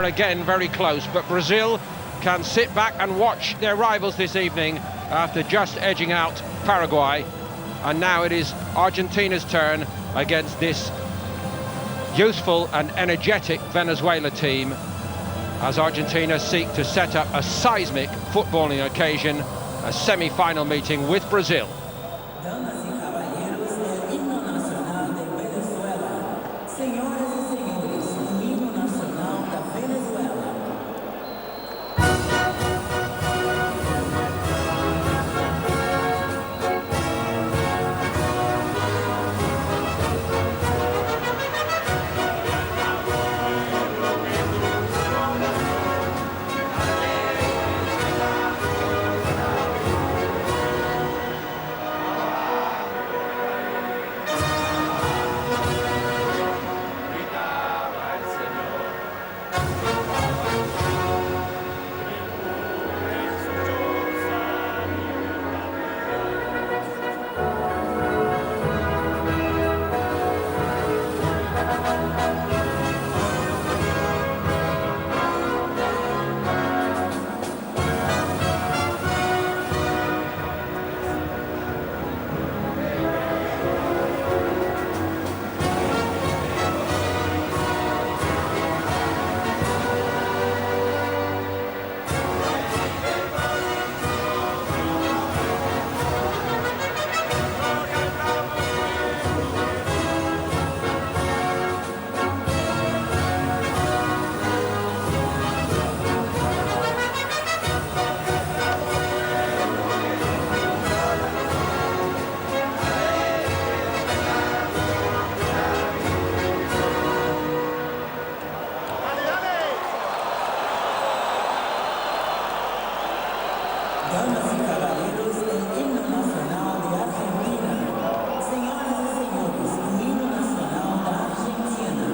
Again, very close, but Brazil can sit back and watch their rivals this evening after just edging out Paraguay. And now it is Argentina's turn against this youthful and energetic Venezuela team, as Argentina seek to set up a seismic footballing occasion, a semi-final meeting with Brazil. Damas y caballeros, el himno nacional de Venezuela. Señoras y señores, el himno nacional de Venezuela. Damas y caballeros, el himno nacional de Argentina. Señoras y señores, el himno nacional de Argentina.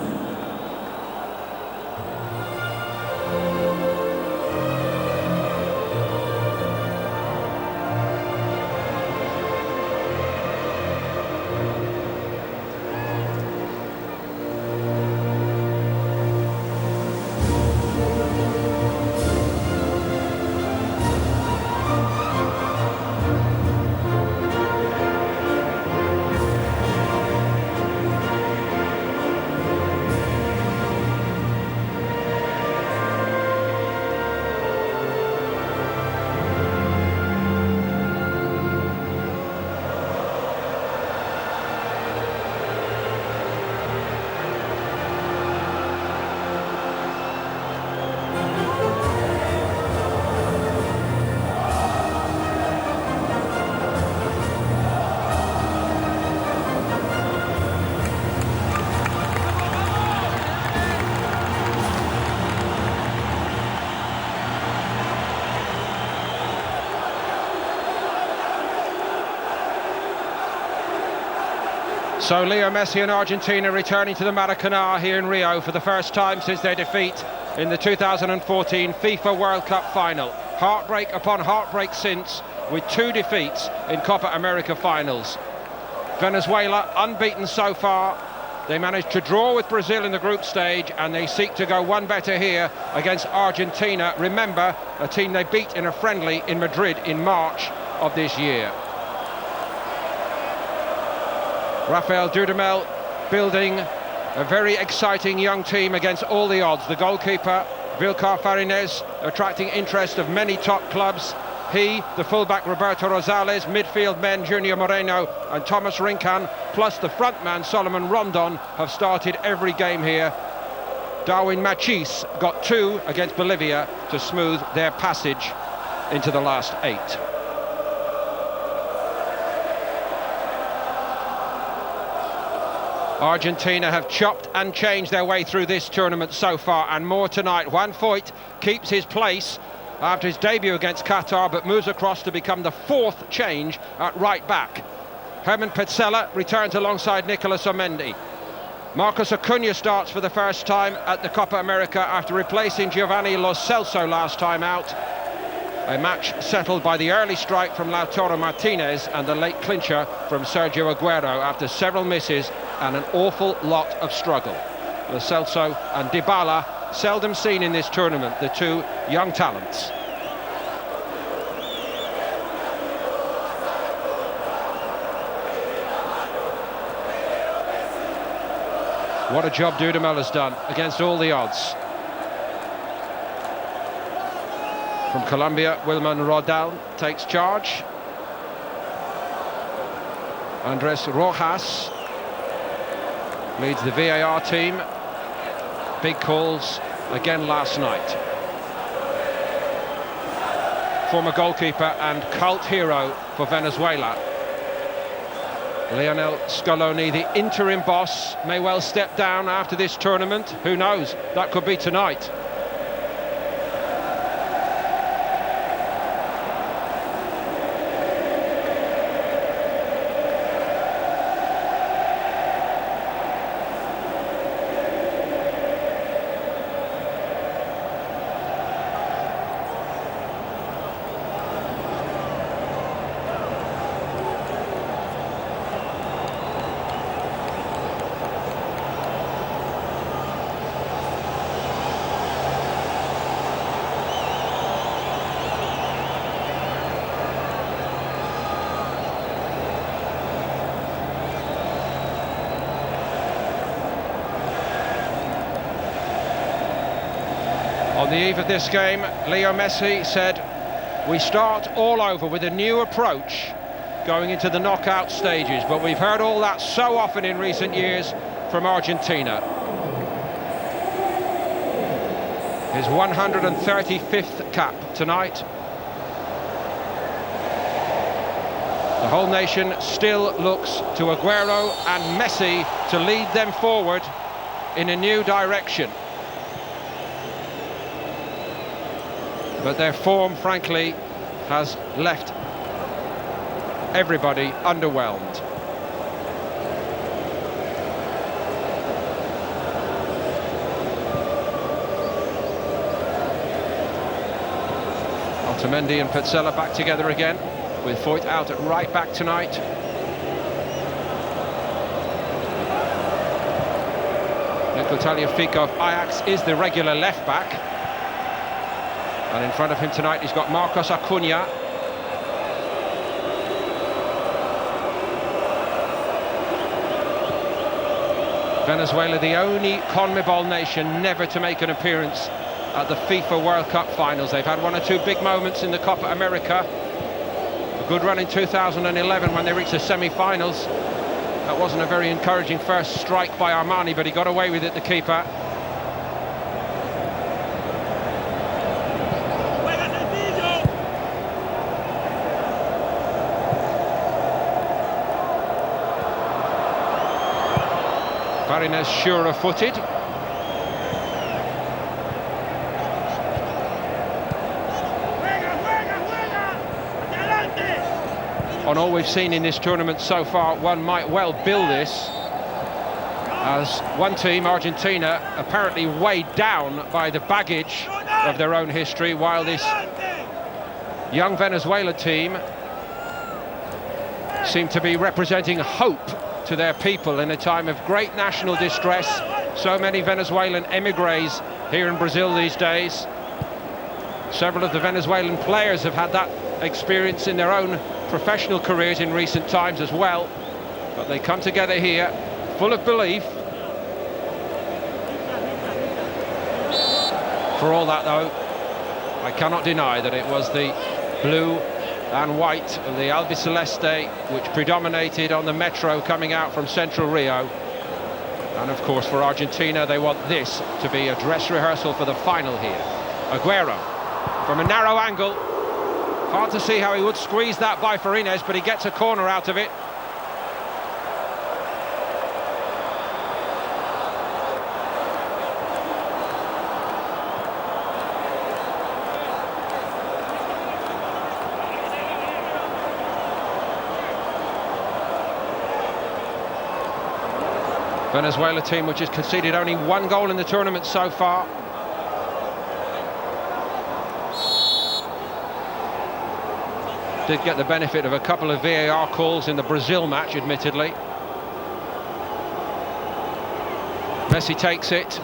So Lionel Messi and Argentina returning to the Maracanã here in Rio for the first time since their defeat in the 2014 FIFA World Cup final. Heartbreak upon heartbreak since, with 2 defeats in Copa America finals. Venezuela unbeaten so far. They managed to draw with Brazil in the group stage, and they seek to go one better here against Argentina. Remember, a team they beat in a friendly in Madrid in March of this year. Rafael Dudamel building a very exciting young team against all the odds. The goalkeeper, Wilmar Paredes, attracting interest of many top clubs. He, the fullback Roberto Rosales, midfield men Junior Moreno and Thomas Rincan, plus the frontman Solomon Rondon, have started every game here. Darwin Machis got 2 against Bolivia to smooth their passage into the last 8. Argentina have chopped and changed their way through this tournament so far, and more tonight. Juan Foyth keeps his place after his debut against Qatar, but moves across to become the 4th change at right back. Germán Pezzella returns alongside Nicolás Otamendi. Marcos Acuña starts for the first time at the Copa America after replacing Giovanni Lo Celso last time out. A match settled by the early strike from Lautaro Martínez and the late clincher from Sergio Agüero after several misses and an awful lot of struggle. Lo Celso and Dybala seldom seen in this tournament, the two young talents. What a job Dudamel has done against all the odds. From Colombia, Wilmar Roldán takes charge. Andres Rojas leads the VAR team. Big calls again last night. Former goalkeeper and cult hero for Venezuela, Lionel Scaloni, the interim boss, may well step down after this tournament. Who knows? That could be tonight. On the eve of this game, Leo Messi said, "We start all over with a new approach going into the knockout stages," but we've heard all that so often in recent years from Argentina. His 135th cap tonight. The whole nation still looks to Agüero and Messi to lead them forward in a new direction. But their form, frankly, has left everybody underwhelmed. Otamendi and Pezzella back together again, with Foyth out at right back tonight. Tagliafico of Ajax is the regular left back. And in front of him tonight he's got Marcos Acuña. Venezuela, the only CONMEBOL nation never to make an appearance at the FIFA World Cup finals. They've had one or two big moments in the Copa América. A good run in 2011 when they reached the semi-finals. That wasn't a very encouraging first strike by Armani, but he got away with it, the keeper. Paredes surer-footed. On all we've seen in this tournament so far, one might well bill this as one team, Argentina, apparently weighed down by the baggage of their own history, while this young Venezuela team seem to be representing hope to their people in a time of great national distress. So many Venezuelan emigres here in Brazil these days. Several of the Venezuelan players have had that experience in their own professional careers in recent times as well. But they come together here, full of belief. For all that, though, I cannot deny that it was the blue and white of the Albiceleste which predominated on the metro coming out from central Rio. And of course for Argentina, they want this to be a dress rehearsal for the final here. Agüero from a narrow angle, hard to see how he would squeeze that by Paredes, but he gets a corner out of it. Venezuela team which has conceded only one goal in the tournament so far. Did get the benefit of a couple of VAR calls in the Brazil match, admittedly. Messi takes it.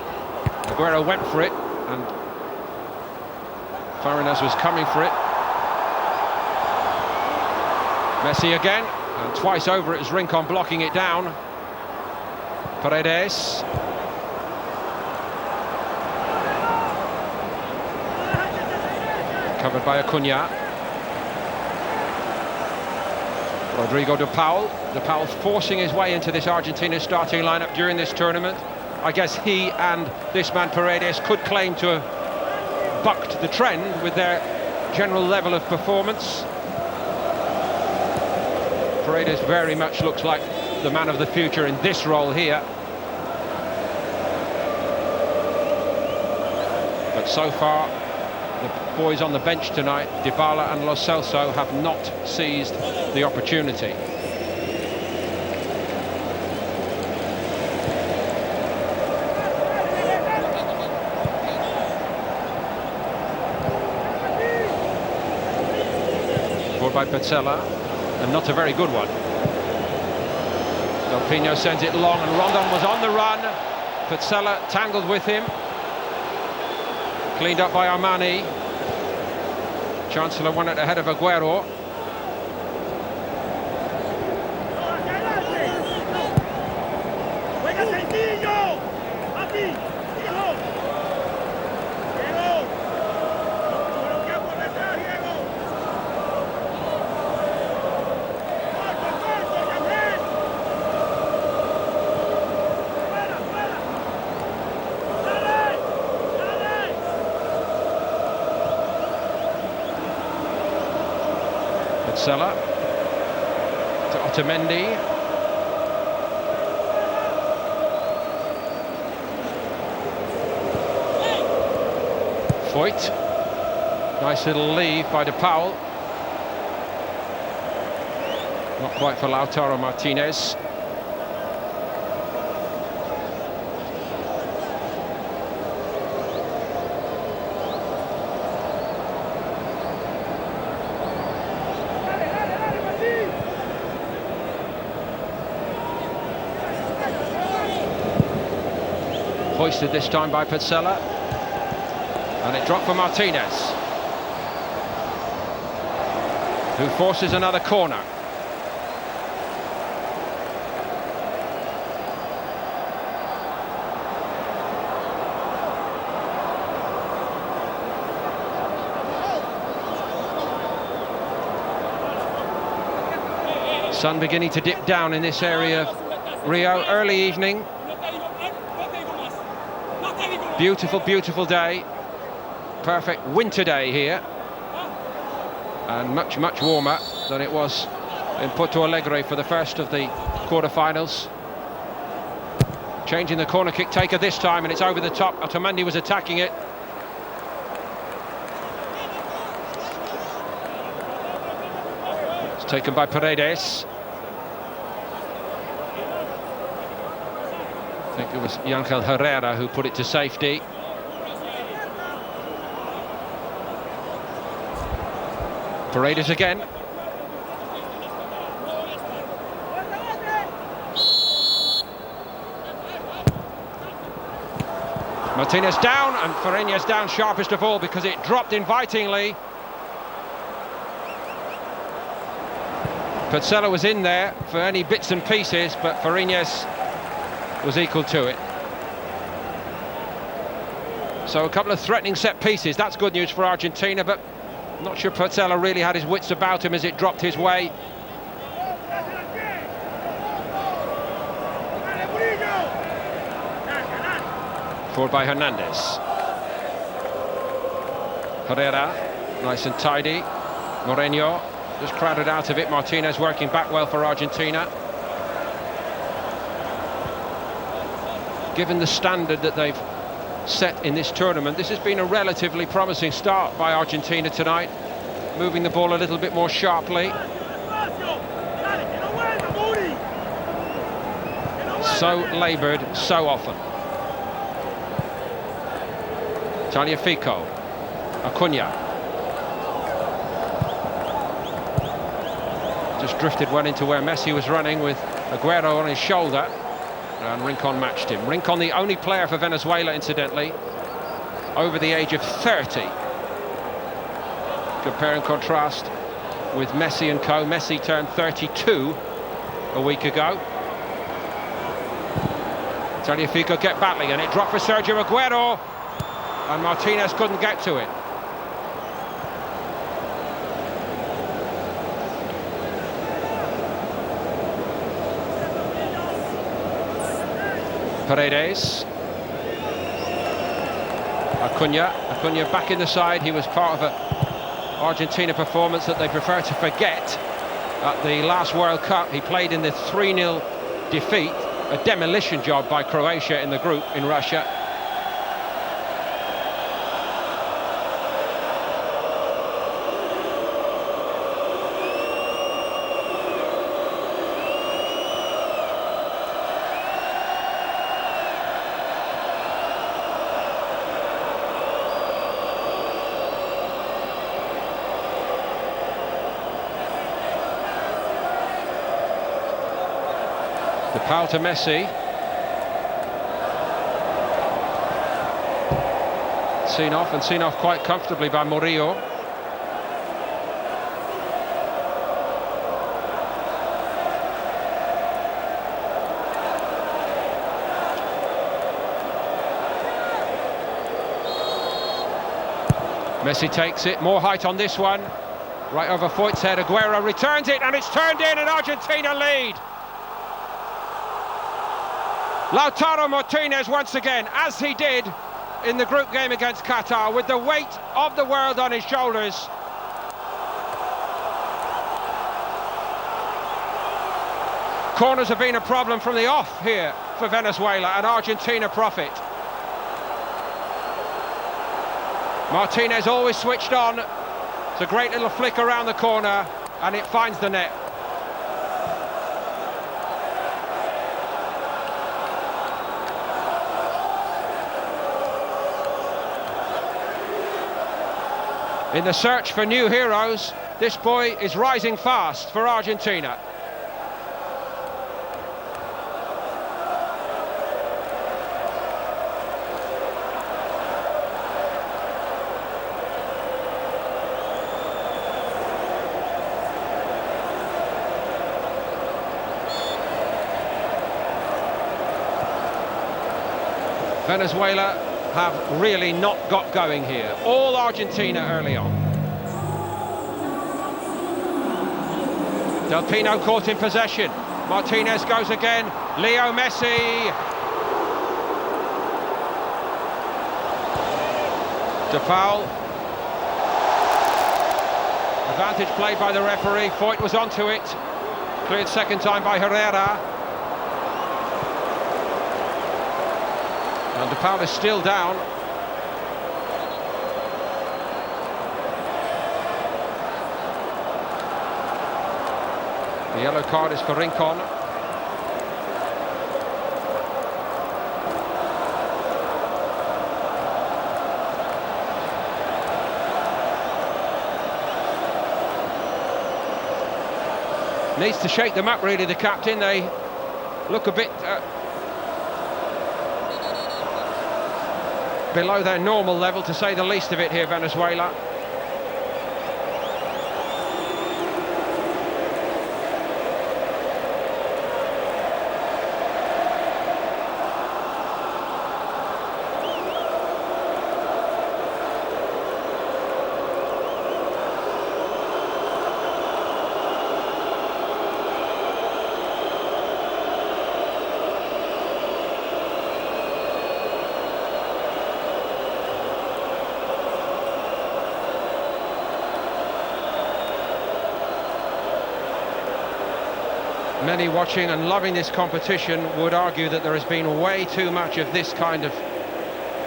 Agüero went for it, and Paredes was coming for it. Messi again, and twice over it was Rincon blocking it down. Paredes. Covered by Acuña. Rodrigo de Paul. De Paul forcing his way into this Argentina starting lineup during this tournament. I guess he and this man Paredes could claim to have bucked the trend with their general level of performance. Paredes very much looks like the man of the future in this role here. But so far, the boys on the bench tonight, Dybala and Lo Celso, have not seized the opportunity. By Pezzella, and not a very good one. Delpino sends it long, and Roldán was on the run. Pezzella tangled with him. Cleaned up by Armani. Chancellor won it ahead of Agüero. Pezzella to Otamendi. Foyth. Nice little leave by de Paul. Not quite for Lautaro Martínez. Hoisted this time by Pezzella, and it dropped for Martínez, who forces another corner. Sun beginning to dip down in this area of Rio, early evening. Beautiful, beautiful day. Perfect winter day here. And much, much warmer than it was in Porto Alegre for the first of the quarter-finals. Changing the corner kick taker this time, and it's over the top. Otamendi was attacking it. It's taken by Paredes. I think it was Ángel Herrera who put it to safety. Paredes again. Martínez down, and Paredes down sharpest of all because it dropped invitingly. Pezzella was in there for any bits and pieces, but Paredes was equal to it. So a couple of threatening set pieces. That's good news for Argentina, but not sure Pezzella really had his wits about him as it dropped his way. Forward by Hernandez. Herrera, nice and tidy. Moreno just crowded out of it. Martínez working back well for Argentina. Given the standard that they've set in this tournament, this has been a relatively promising start by Argentina tonight, moving the ball a little bit more sharply. So laboured, so often. Tagliafico, Acuña. Just drifted one into where Messi was running with Agüero on his shoulder. And Rincon matched him. Rincon, the only player for Venezuela, incidentally, over the age of 30. Compare and contrast with Messi and co. Messi turned 32 a week ago. Tagliafico get battling, and it dropped for Sergio Agüero, and Martínez couldn't get to it. Paredes. Acuña back in the side. He was part of a Argentina performance that they prefer to forget at the last World Cup. He played in the 3-0 defeat, a demolition job by Croatia in the group in Russia. The foul to Messi. Seen off quite comfortably by Murillo. Messi takes it, more height on this one. Right over Foyth's head, Agüero returns it, and it's turned in, and Argentina lead. Lautaro Martínez once again, as he did in the group game against Qatar, with the weight of the world on his shoulders. Corners have been a problem from the off here for Venezuela, and Argentina profit. Martínez always switched on. It's a great little flick around the corner, and it finds the net. In the search for new heroes, this boy is rising fast for Argentina. Venezuela have really not got going here. All Argentina early on. Del Pino caught in possession. Martínez goes again. Leo Messi. De foul. Advantage played by the referee. Foyth was onto it. Cleared second time by Herrera. And the foul is still down. The yellow card is for Rincon. Needs to shake them up, really, the captain. They look a bit below their normal level, to say the least of it here, Venezuela. Many watching and loving this competition would argue that there has been way too much of this kind of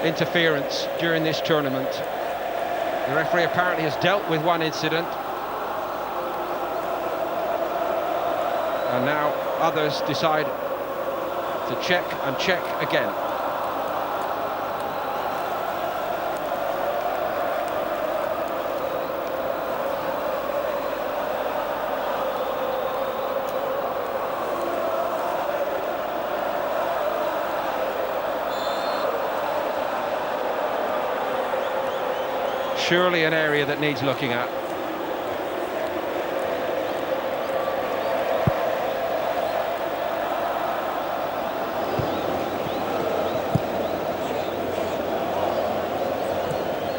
interference during this tournament. The referee apparently has dealt with one incident, and now others decide to check and check again. Surely an area that needs looking at.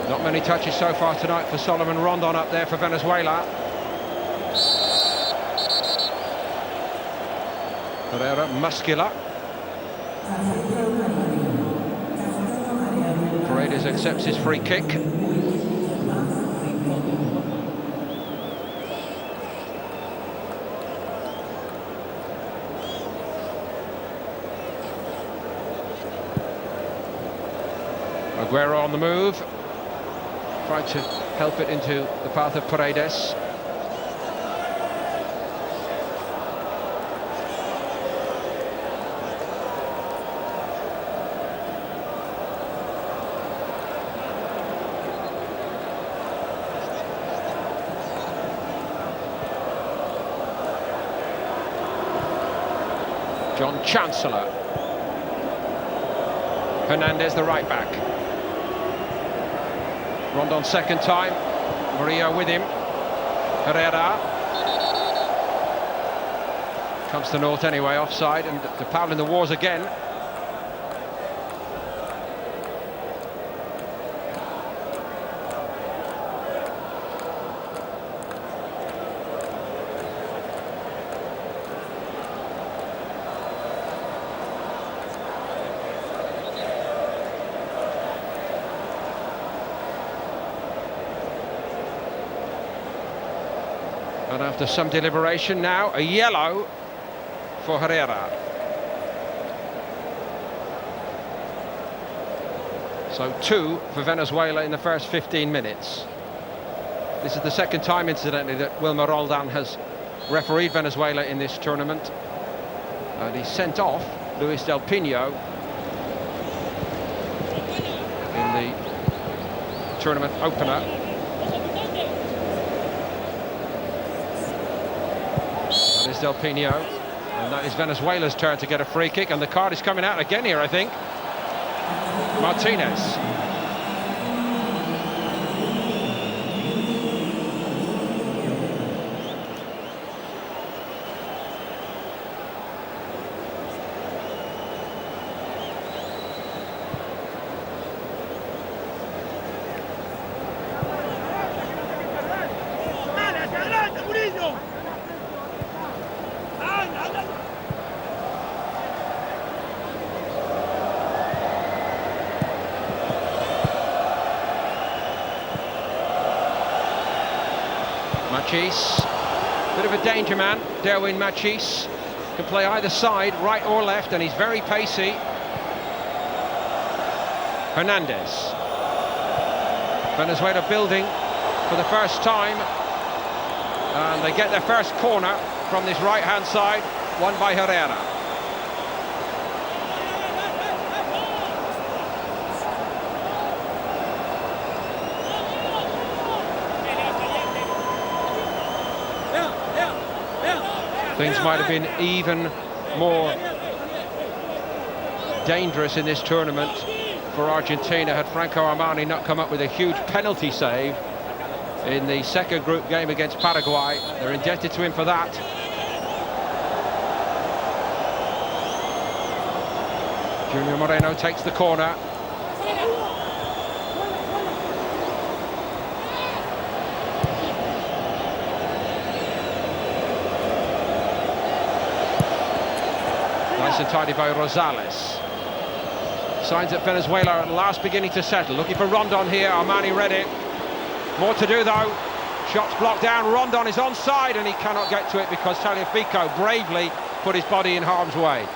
Not many touches so far tonight for Solomon Rondon up there for Venezuela. Pereira, muscular. Paredes accepts his free kick. Agüero on the move. Tried to help it into the path of Paredes. John Chancellor. Hernandez, the right back. Rondon second time. Murillo with him. Herrera. Comes to naught anyway, offside, and De Paul in the wars again. And after some deliberation now, a yellow for Herrera. So 2 for Venezuela in the first 15 minutes. This is the second time, incidentally, that Wilmar Roldán has refereed Venezuela in this tournament. And he sent off Luis Del Pino in the tournament opener. That is Del Pino, and that is Venezuela's turn to get a free kick, and the card is coming out again here, I think. Martínez. Machis, bit of a danger man, Derwin Machis, can play either side, right or left, and he's very pacey. Hernandez. Venezuela building for the first time, and they get their first corner from this right-hand side, won by Herrera. Things might have been even more dangerous in this tournament for Argentina had Franco Armani not come up with a huge penalty save in the second group game against Paraguay. They're indebted to him for that. Junior Moreno takes the corner. Nice and tidy by Rosales. Signs that Venezuela are at last beginning to settle. Looking for Rondon here. Armani read it. More to do though. Shots blocked down. Rondon is onside and he cannot get to it because Tagliafico bravely put his body in harm's way.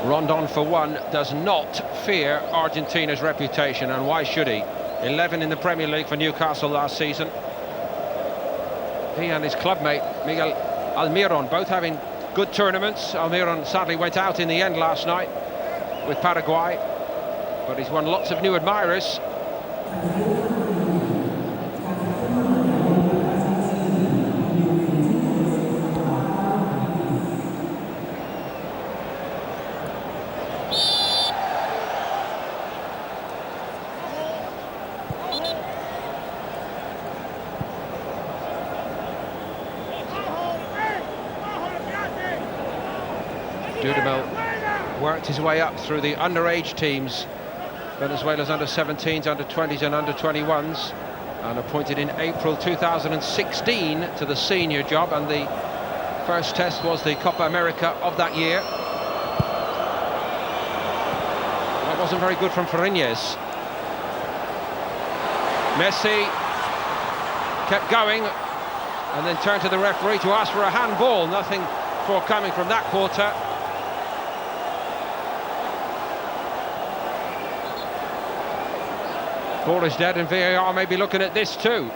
Rondon, for one, does not fear Argentina's reputation, and why should he? 11 in the Premier League for Newcastle last season. He and his clubmate Miguel Almiron both having good tournaments. Almiron sadly went out in the end last night with Paraguay, but he's won lots of new admirers. Dudamel worked his way up through the underage teams, Venezuela's under-17s, under-20s and under-21s, and appointed in April 2016 to the senior job, and the first test was the Copa América of that year. That wasn't very good from Paredes. Messi kept going and then turned to the referee to ask for a handball. Nothing forthcoming from that quarter. Ball is dead, and VAR may be looking at this too.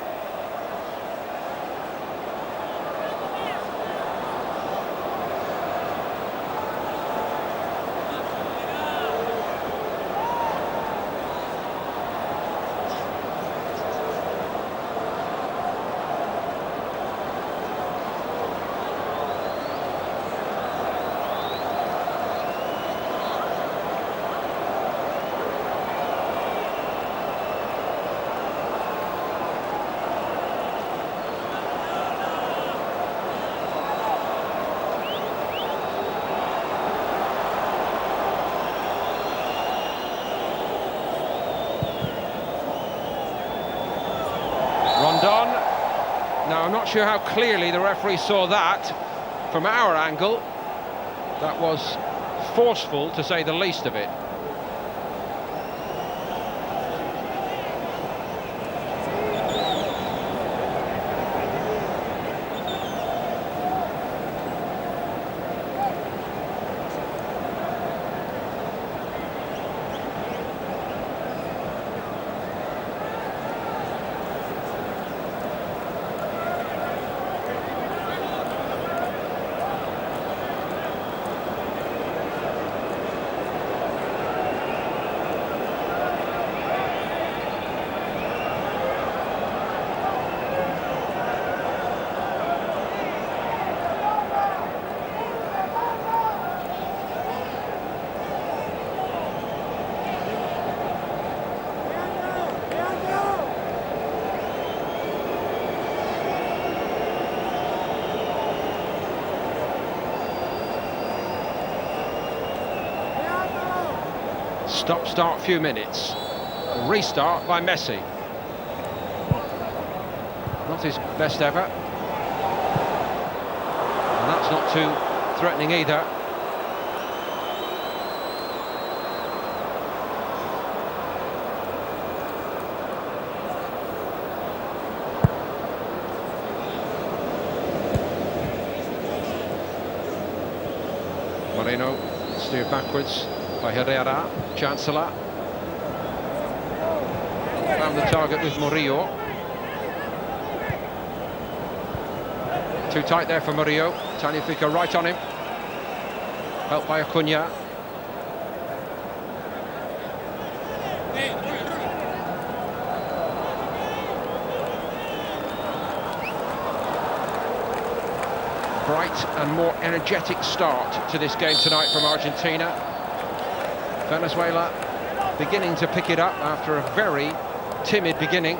Roldán. Now, I'm not sure how clearly the referee saw that from our angle. That was forceful, to say the least of it. Stop-start few minutes. A restart by Messi. Not his best ever. And that's not too threatening either. Moreno steered backwards by Herrera. Chancellor found the target with Murillo. Too tight there for Murillo. Tagliafico right on him. Helped by Acuña. Bright and more energetic start to this game tonight from Argentina. Venezuela beginning to pick it up after a very timid beginning.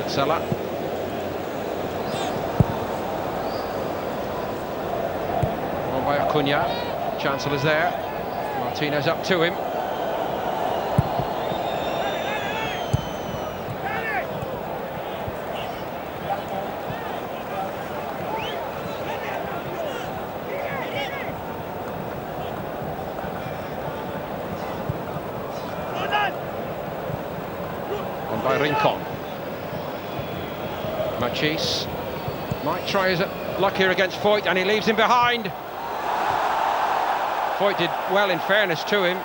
Pezzella. On by Acuña. Chancellor's there. Martínez up to him. Marchesín might try his luck here against Foyth, and he leaves him behind. Foyth did well, in fairness to him.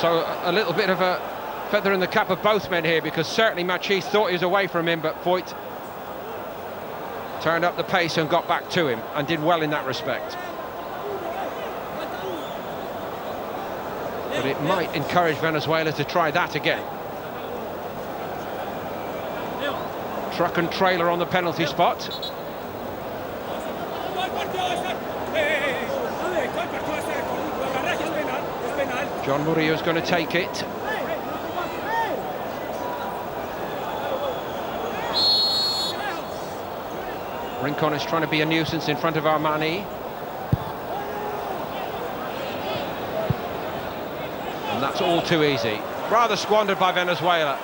So a little bit of a feather in the cap of both men here, because certainly Marchesín thought he was away from him, but Foyth turned up the pace and got back to him and did well in that respect. But it might encourage Venezuela to try that again. Truck and trailer on the penalty spot. John Murillo's going to take it. Rincon is trying to be a nuisance in front of Armani. And that's all too easy. Rather squandered by Venezuela.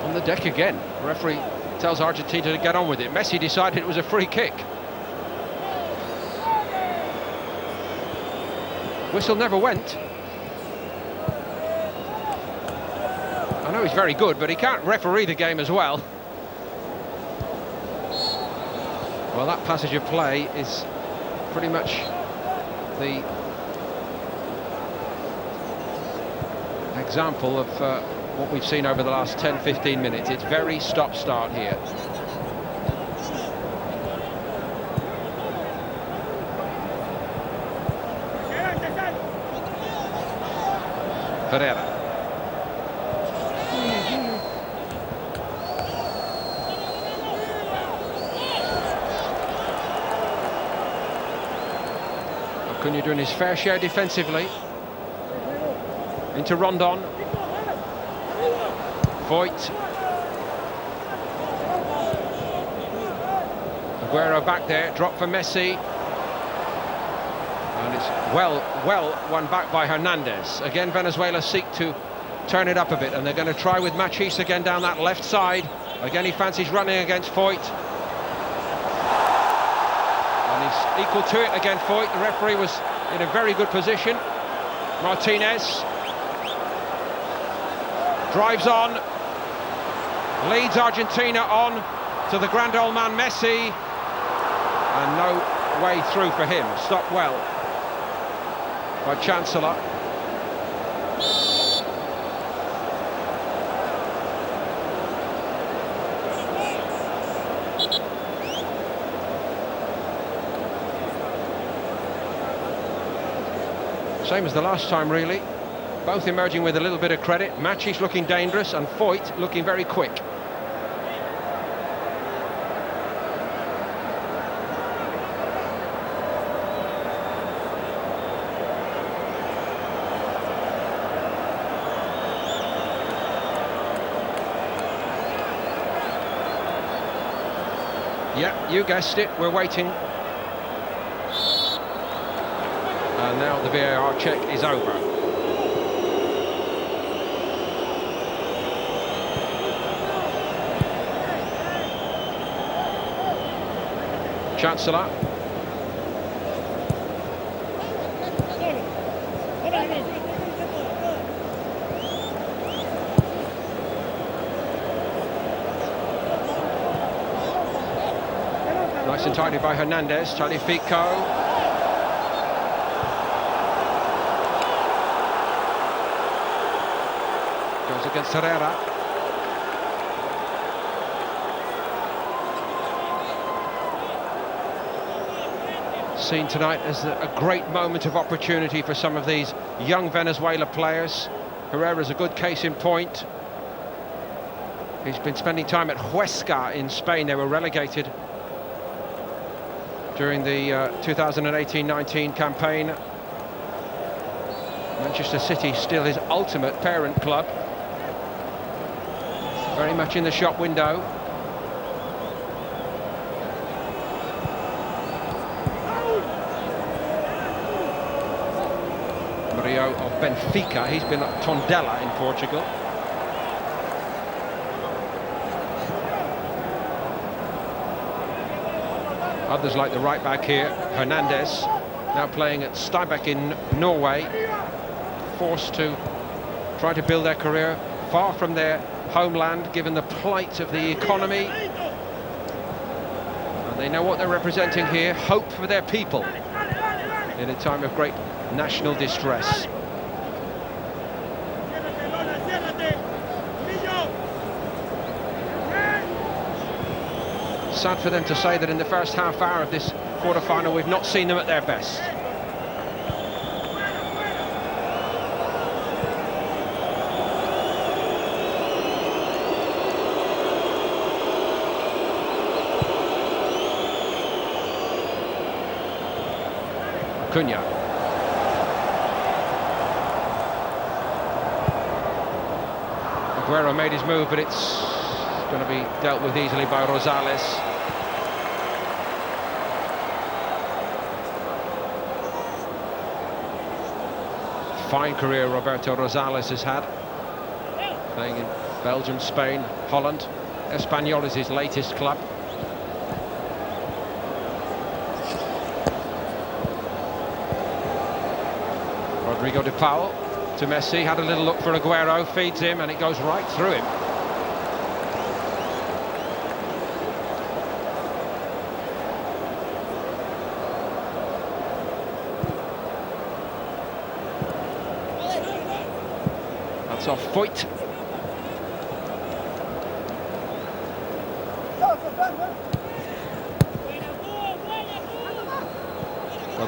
On the deck again. The referee tells Argentina to get on with it. Messi decided it was a free kick. Whistle never went. I know he's very good, but he can't referee the game as well. Well, that passage of play is pretty much the example of what we've seen over the last 10-15 minutes. It's very stop-start here. Pereira. Acuña doing his fair share defensively. Into Roldán. Foyth. Agüero back there, drop for Messi. And it's well won back by Hernandez. Again, Venezuela seek to turn it up a bit, and they're going to try with Marchesín again down that left side. Again, he fancies running against Foyth. And he's equal to it again, Foyth. The referee was in a very good position. Martínez drives on, leads Argentina on to the grand old man Messi, and no way through for him. Stopped well by Chancellor. Same as the last time, really. Both emerging with a little bit of credit. Marchesín looking dangerous and Foyth looking very quick. Yeah, you guessed it, we're waiting. And now the VAR check is over. Chancellor. Nice and tidy by Hernandez. Tagliafico. Goes against Herrera. Seen tonight as a great moment of opportunity for some of these young Venezuela players. Herrera's a good case in point. He's been spending time at Huesca in Spain. They were relegated during the 2018-19 campaign. Manchester City still his ultimate parent club. Very much in the shop window. Murillo of Benfica, he's been at Tondela in Portugal. Others like the right back here, Hernandez, now playing at Stabæk in Norway, forced to try to build their career far from their homeland, given the plight of the economy. And they know what they're representing here, hope for their people in a time of great national distress. Sad for them to say that in the first half hour of this quarter-final, we've not seen them at their best. Acuña. Agüero made his move, but it's going to be dealt with easily by Rosales. Fine career Roberto Rosales has had, playing in Belgium, Spain, Holland. Espanyol is his latest club. Rodrigo de Paul to Messi, had a little look for Agüero, feeds him, and it goes right through him. That's off Foyth.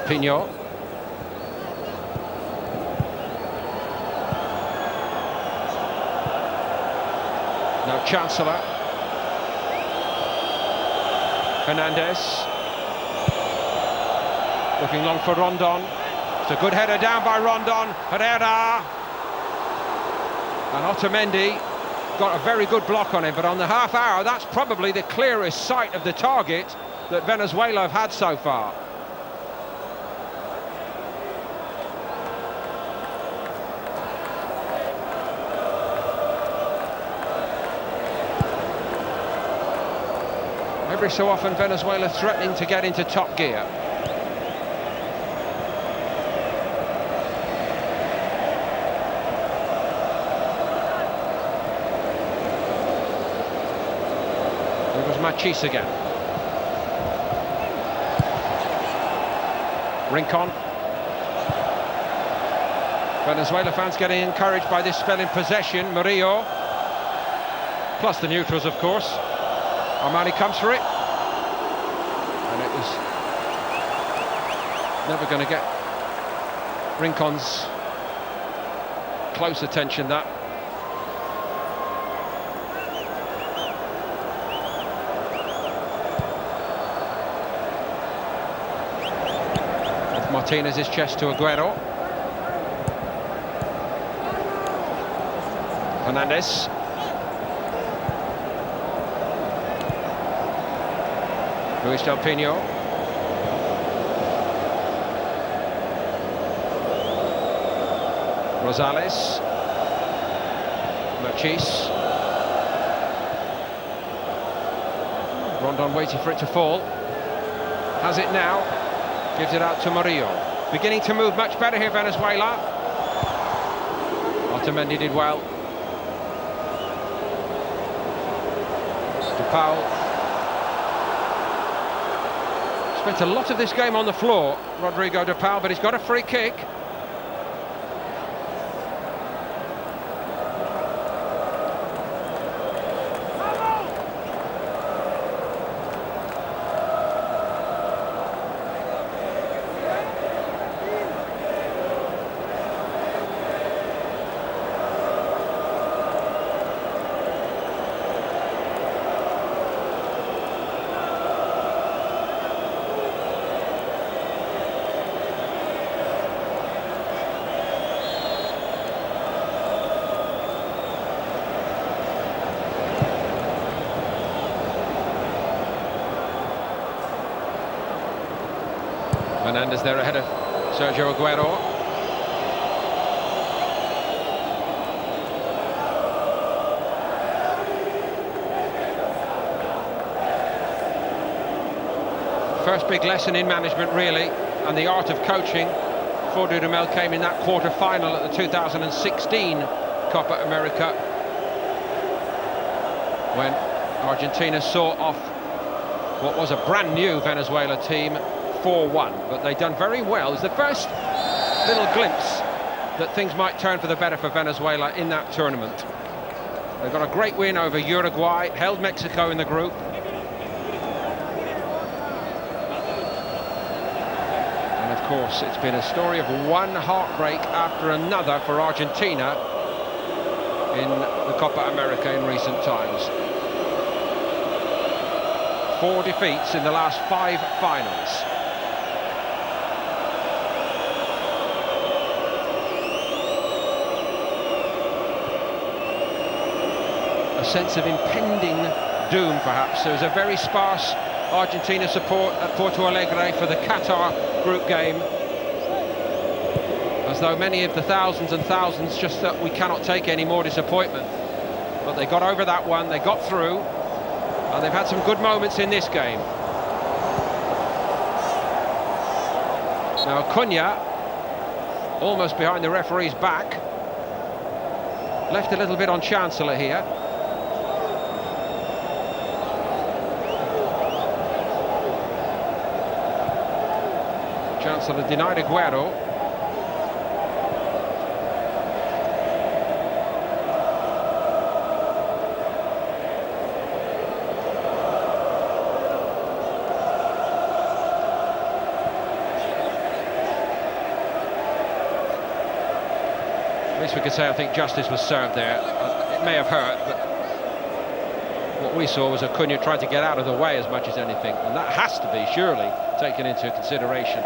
Pinho. Now Chancellor. Hernandez. Looking long for Roldán. It's a good header down by Roldán. Herrera. And Otamendi got a very good block on him, but on the half hour, that's probably the clearest sight of the target that Venezuela have had so far. Every so often Venezuela threatening to get into top gear. It was Marchesín again. Rincon. Venezuela fans getting encouraged by this spell in possession. Murillo. Plus the neutrals, of course. Armani comes for it, and it was never going to get Rincon's close attention, that. With Martínez's chest to Agüero. Hernandez. Luis Del Pino. Rosales. Marchesín. Roldán waiting for it to fall. Has it now. Gives it out to Murillo. Beginning to move much better here, Venezuela. Otamendi did well. De Paul. Spent a lot of this game on the floor, Rodrigo de Paul, but he's got a free kick. Hernandez there ahead of Sergio Agüero. First big lesson in management, really, and the art of coaching for Dudamel came in that quarter-final at the 2016 Copa America, when Argentina saw off what was a brand new Venezuela team 4-1, but they've done very well. It's the first little glimpse that things might turn for the better for Venezuela in that tournament. They've got a great win over Uruguay, held Mexico in the group. course, it's been a story of one heartbreak after another for Argentina in the Copa América in recent times. 4 defeats in the last 5 finals. A sense of impending doom, perhaps. There was a very sparse Argentina support at Porto Alegre for the Qatar group game, as though many of the thousands and thousands just that we cannot take any more disappointment. But they got over that one, they got through, and they've had some good moments in this game. Now Acuña, almost behind the referee's back, left a little bit on Chancellor here. Chancellor denied Agüero. At least we could say I think justice was served there. It may have hurt, but what we saw was Acuña tried to get out of the way as much as anything, and that has to be surely taken into consideration.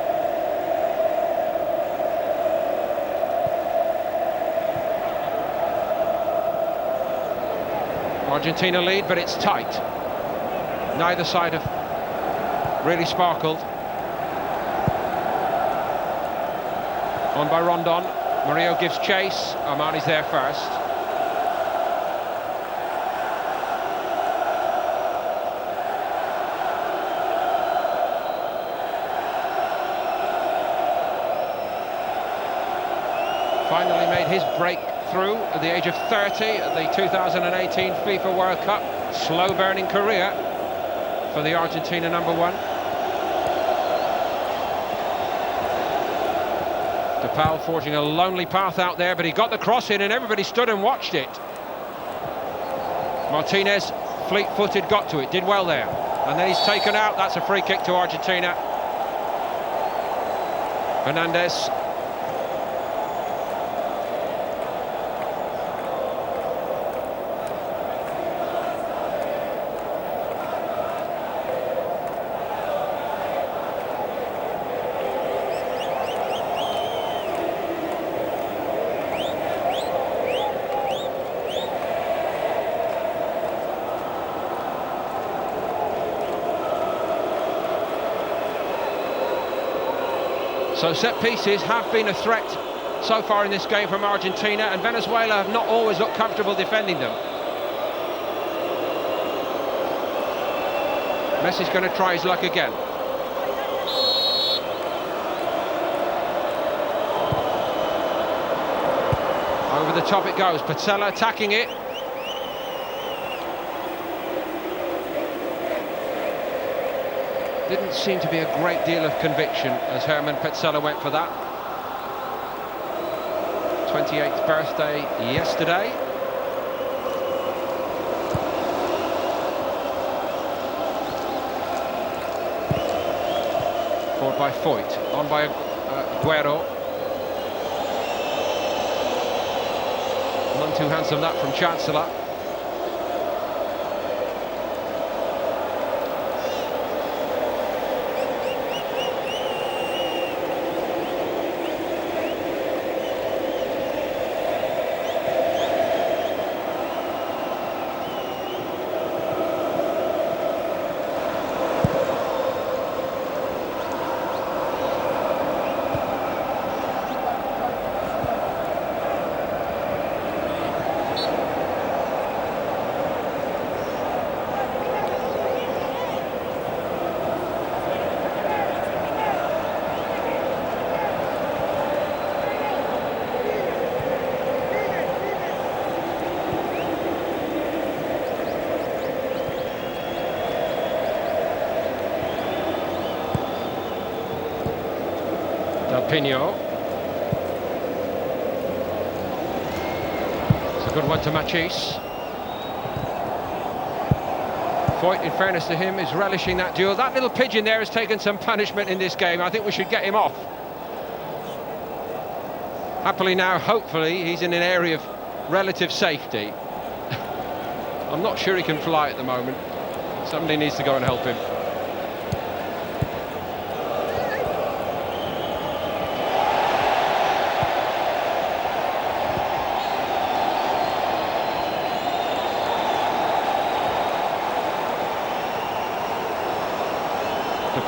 Argentina lead, but it's tight. Neither side have really sparkled. On by Roldán. Murillo gives chase. Armani's there first. Finally made his breakthrough at the age of 30 at the 2018 FIFA World Cup. Slow-burning career for the Argentina #1. DePaul forging a lonely path out there, but he got the cross in and everybody stood and watched it. Martínez, fleet-footed, got to it, did well there. And then he's taken out. That's a free kick to Argentina. Hernandez. So set pieces have been a threat so far in this game from Argentina, and Venezuela have not always looked comfortable defending them. Messi's going to try his luck again. Over the top it goes. Pezzella attacking it. Didn't seem to be a great deal of conviction as Germán Pezzella went for that. 28th birthday yesterday. Forward by Foyth, on by Agüero. None too handsome that from Chancellor. Pino. It's a good one to Marchesín. Foyth, in fairness to him, is relishing that duel. That little pigeon there has taken some punishment in this game. I think we should get him off. Happily now, hopefully, he's in an area of relative safety. I'm not sure he can fly at the moment. Somebody needs to go and help him.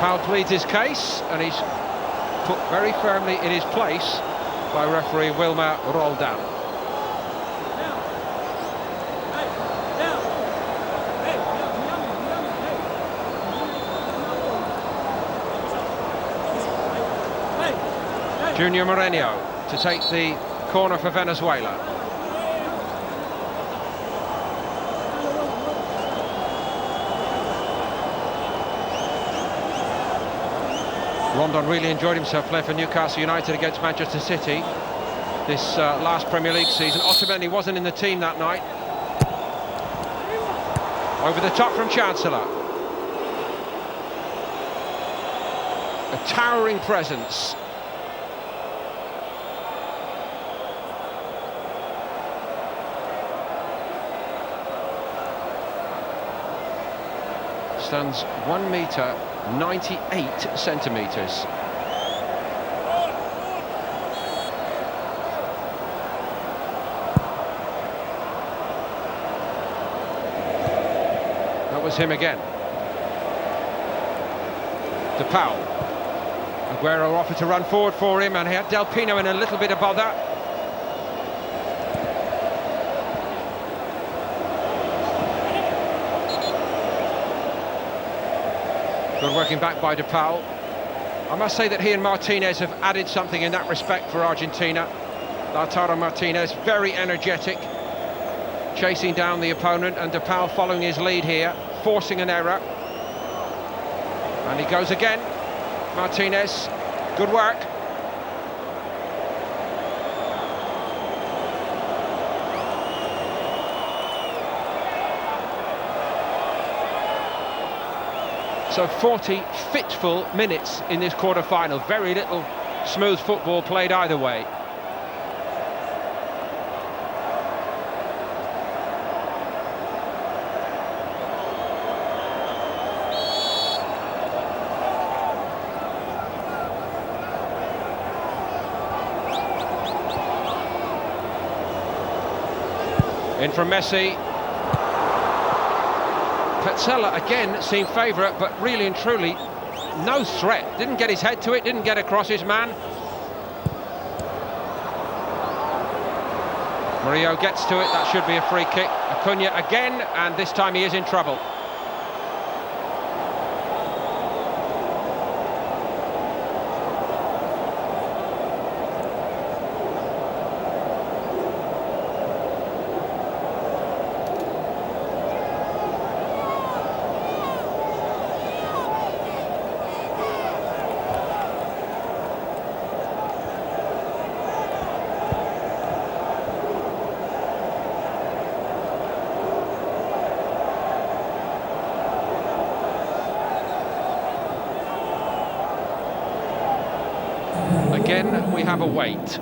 Powell pleads his case, and he's put very firmly in his place by referee Wilmar Roldán. Junior Moreno to take the corner for Venezuela. Roldán really enjoyed himself playing for Newcastle United against Manchester City this last Premier League season. Otamendi wasn't in the team that night. Over the top from Chancellor. A towering presence. Stands 1 metre 98 centimetres. That was him again. To Powell. Agüero offered to run forward for him, and he had Del Pino in a little bit of bother. Good working back by De Paul. I must say that he and Martínez have added something in that respect for Argentina. Lautaro Martínez, very energetic, chasing down the opponent, and De Paul following his lead here, forcing an error. And he goes again. Martínez, good work. So 40 fitful minutes in this quarter-final. Very little smooth football played either way. In from Messi. Pezzella again seemed favourite, but really and truly no threat. Didn't get his head to it, didn't get across his man. Murillo gets to it, that should be a free kick. Acuña again, and this time he is in trouble. Again, we have a wait.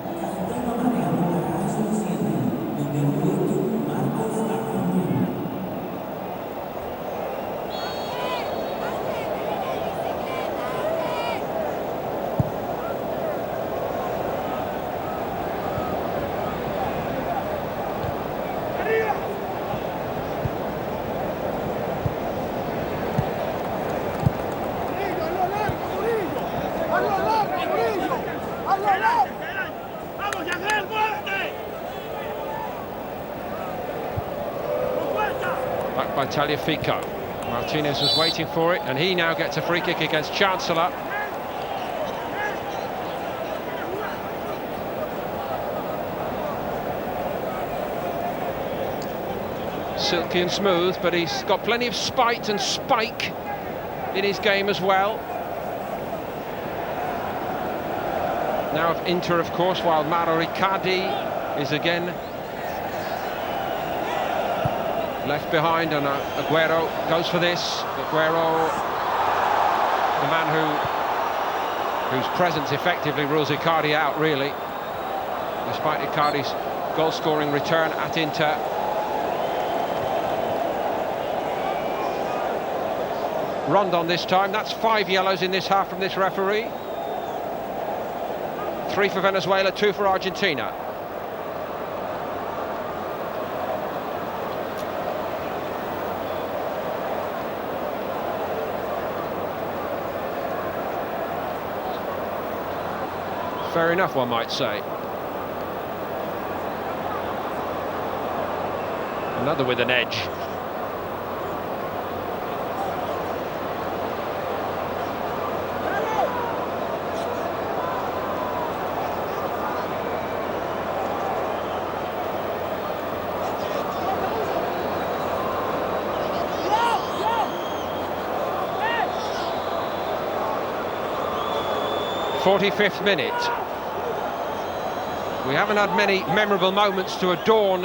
Back by Tagliafico. Martínez was waiting for it, and he now gets a free kick against Chancellor. Silky and smooth, but he's got plenty of spite and spike in his game as well. Now of Inter, of course, while Mauro Icardi is again left behind, and Agüero goes for this. Agüero, the man whose presence effectively rules Icardi out, really. despite Icardi's goal-scoring return at Inter. Rondon this time. That's 5 yellows in this half from this referee. 3 for Venezuela, 2 for Argentina. Fair enough, one might say. Another with an edge. '45th minute. We haven't had many memorable moments to adorn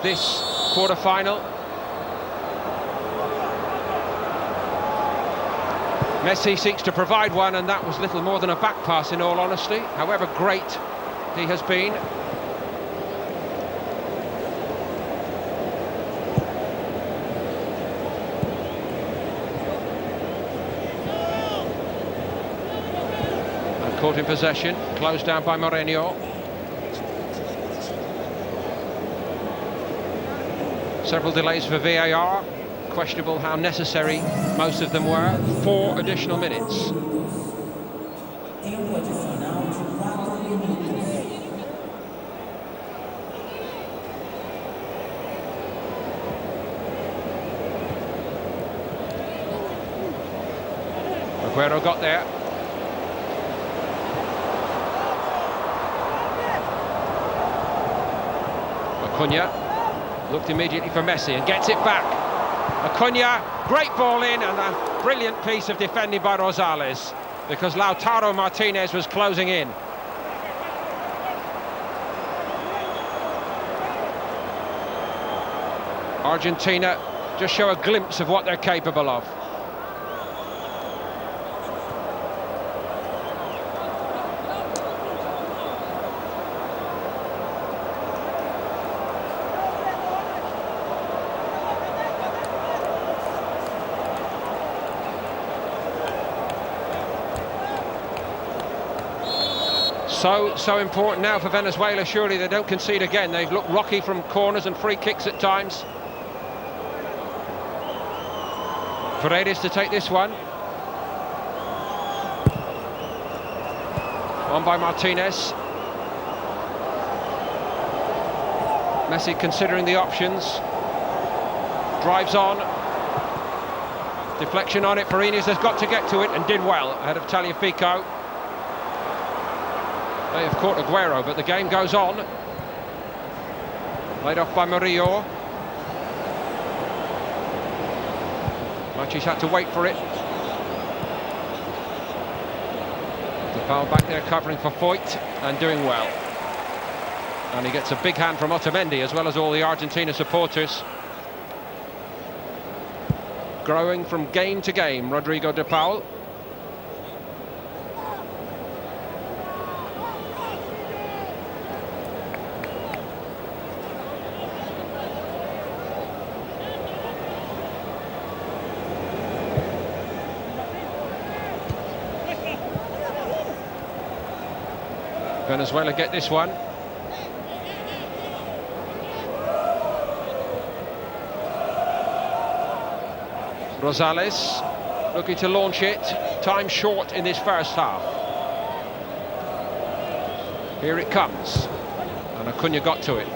this quarter-final. Messi seeks to provide one, and that was little more than a back pass in all honesty, however great he has been. Caught in possession, closed down by Moreno. Several delays for VAR, questionable how necessary most of them were. 4 additional minutes. Agüero got there. Acuña looked immediately for Messi and gets it back. Acuña, great ball in, and a brilliant piece of defending by Rosales, because Lautaro Martínez was closing in. Argentina just show a glimpse of what they're capable of. So important now for Venezuela. Surely they don't concede again. They've looked rocky from corners and free kicks at times. Paredes to take this one. On by Martínez. Messi considering the options. Drives on. Deflection on it. Paredes has got to get to it and did well ahead of Tagliafico. They have caught Agüero, but the game goes on. Laid off by Murillo. Marchesín had to wait for it. The foul back there covering for Foyth and doing well. And he gets a big hand from Otamendi as well as all the Argentina supporters. Growing from game to game, Rodrigo de Paul. Venezuela get this one. Rosales looking to launch it. Time short in this first half. Here it comes. And Acuña got to it.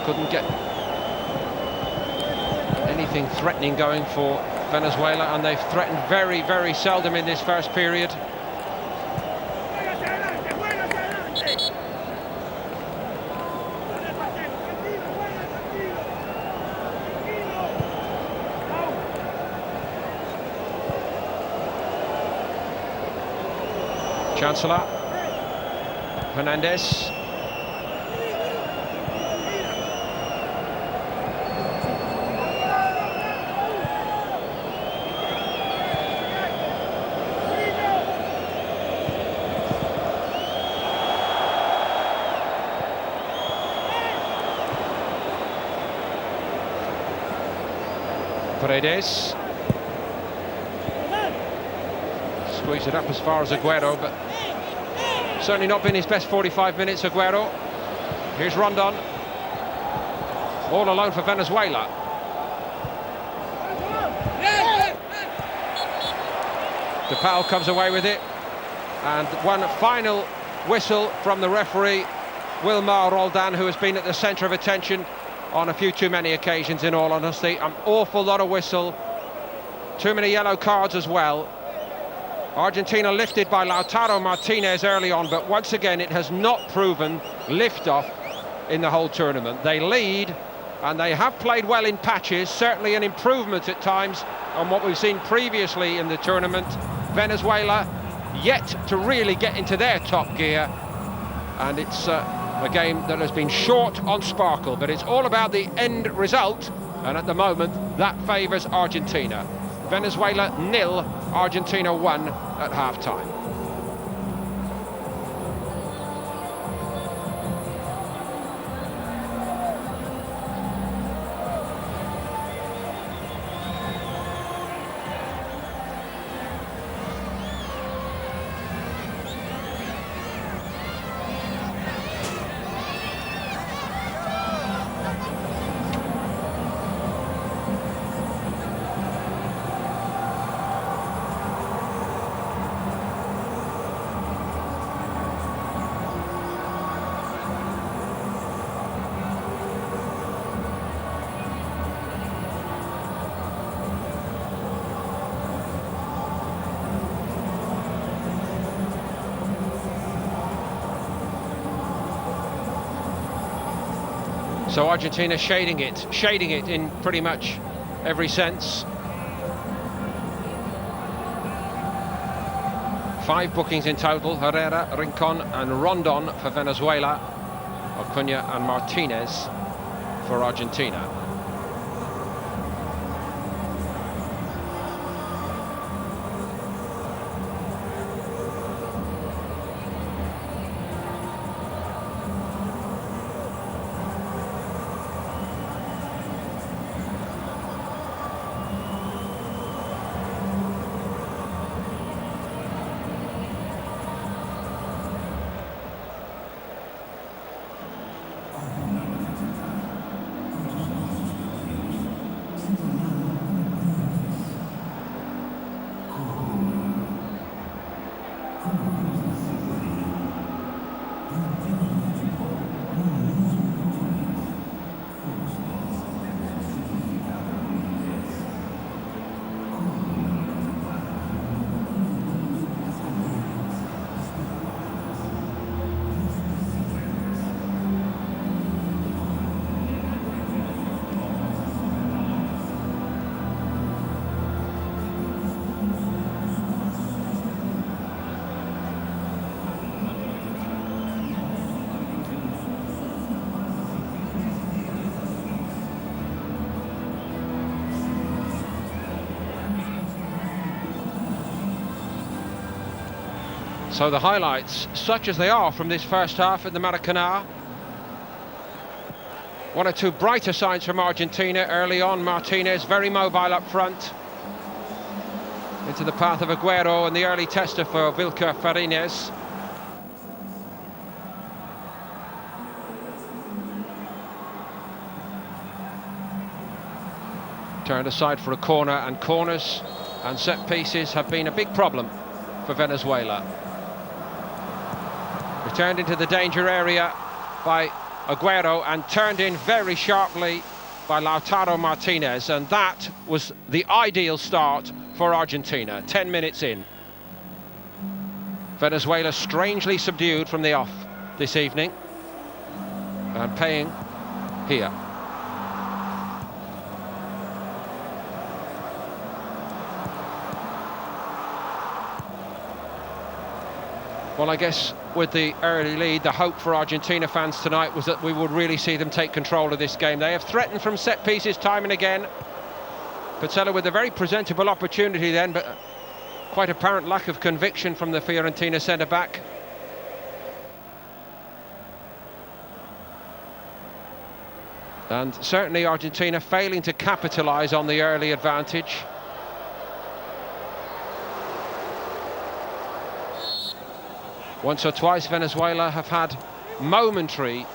Couldn't get anything threatening going for Venezuela, and they've threatened very, very seldom in this first period. Chancellor Hernandez. Paredes. Squeeze it up as far as Agüero, but certainly not been his best 45 minutes, Agüero. Here's Roldán. All alone for Venezuela. DePaul comes away with it. And one final whistle from the referee, Wilmar Roldán, who has been at the centre of attention on a few too many occasions, in all honesty. An awful lot of whistle. Too many yellow cards as well. Argentina lifted by Lautaro Martínez early on, but once again it has not proven lift-off in the whole tournament. They lead, and they have played well in patches, certainly an improvement at times on what we've seen previously in the tournament. Venezuela yet to really get into their top gear, and it's a game that has been short on sparkle, but it's all about the end result, and at the moment that favours Argentina. Venezuela 0, Argentina 1 at half-time. So Argentina shading it in pretty much every sense. 5 bookings in total: Herrera, Rincon and Roldán for Venezuela, Acuña and Martínez for Argentina. So the highlights, such as they are from this first half at the Maracanã. One or two brighter signs from Argentina early on. Martínez very mobile up front, into the path of Agüero, and the early tester for Wilker Farines. Turned aside for a corner, and corners and set pieces have been a big problem for Venezuela. Returned into the danger area by Agüero and turned in very sharply by Lautaro Martínez, and that was the ideal start for Argentina. 10 minutes in. Venezuela strangely subdued from the off this evening, and paying here. Well, I guess with the early lead, the hope for Argentina fans tonight was that we would really see them take control of this game. They have threatened from set pieces time and again. Pezzella with a very presentable opportunity then, but quite apparent lack of conviction from the Fiorentina centre-back. And certainly Argentina failing to capitalise on the early advantage. Once or twice Venezuela have had momentary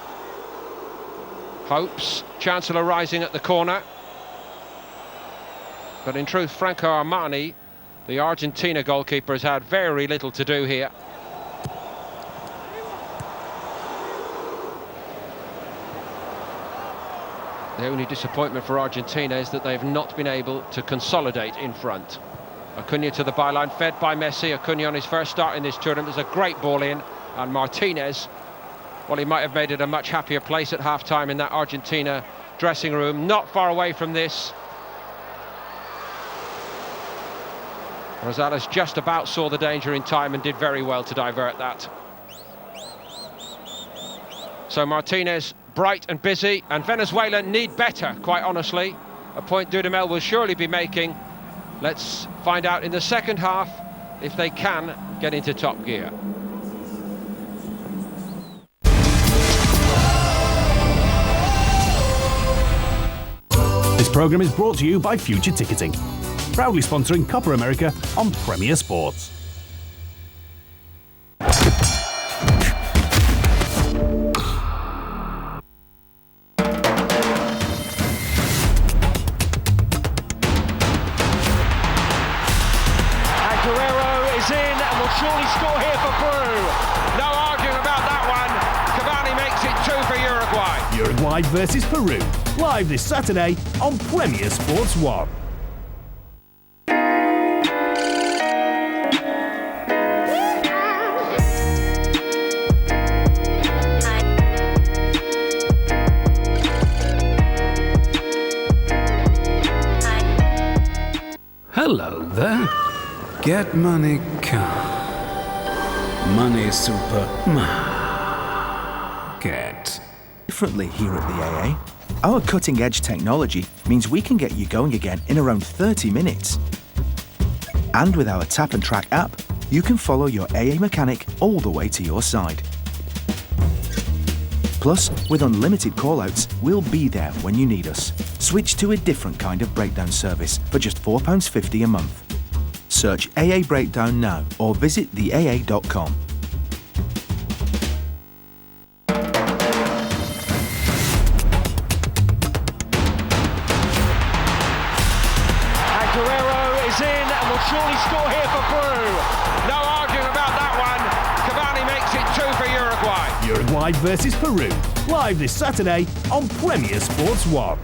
hopes. Chancellor rising at the corner. But in truth, Franco Armani, the Argentina goalkeeper, has had very little to do here. The only disappointment for Argentina is that they've not been able to consolidate in front. Acuña to the byline, fed by Messi. Acuña on his first start in this tournament. There's a great ball in, and Martínez, well, he might have made it a much happier place at half-time in that Argentina dressing room. Not far away from this. Rosales just about saw the danger in time and did very well to divert that. So Martínez, bright and busy, and Venezuela need better, quite honestly. A point Dudamel will surely be making. Let's find out in the second half if they can get into top gear. This programme is brought to you by Future Ticketing, proudly sponsoring Copa America on Premier Sports. Surely score here for Peru. No arguing about that one. Cavani makes it 2 for Uruguay. Uruguay versus Peru, live this Saturday on Premier Sports 1. Hello there. Get money, come. Money supermarket. Differently here at the AA. Our cutting-edge technology means we can get you going again in around 30 minutes. And with our Tap and Track app, you can follow your AA mechanic all the way to your side. Plus, with unlimited call-outs, we'll be there when you need us. Switch to a different kind of breakdown service for just £4.50 a month. Search AA Breakdown now or visit theaa.com. Agüero is in and will surely score here for Peru. No arguing about that one. Cavani makes it 2 for Uruguay. Uruguay versus Peru, live this Saturday on Premier Sports 1.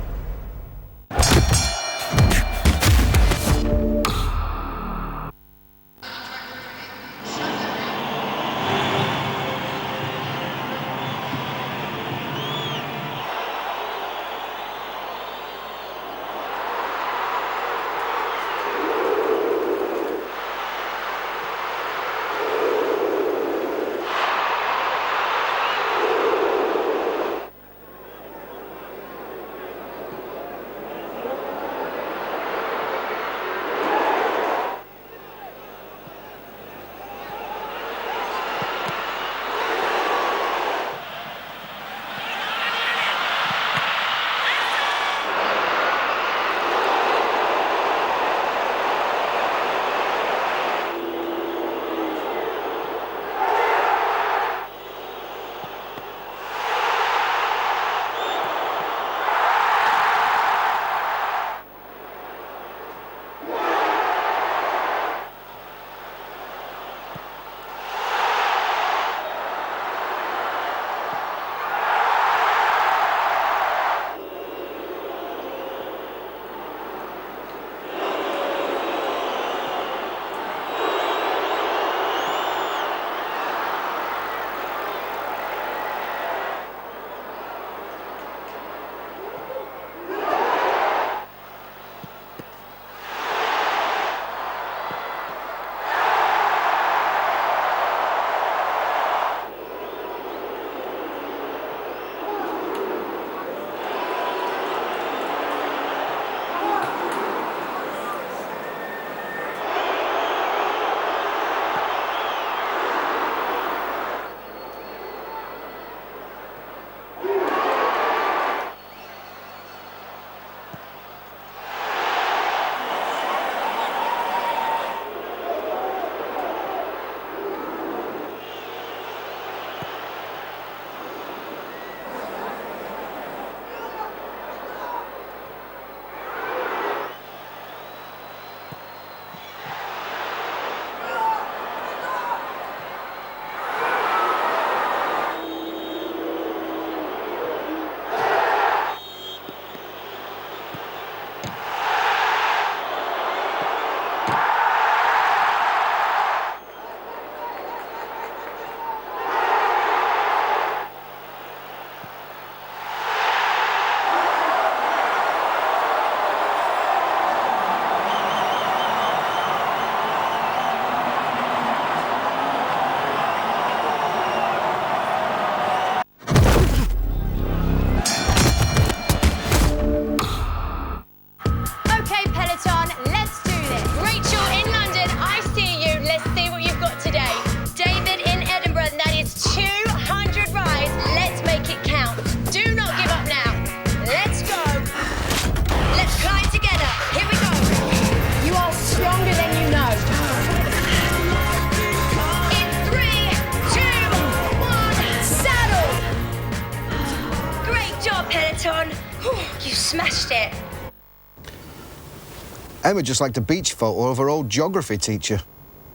Emma just liked a beach photo of her old geography teacher.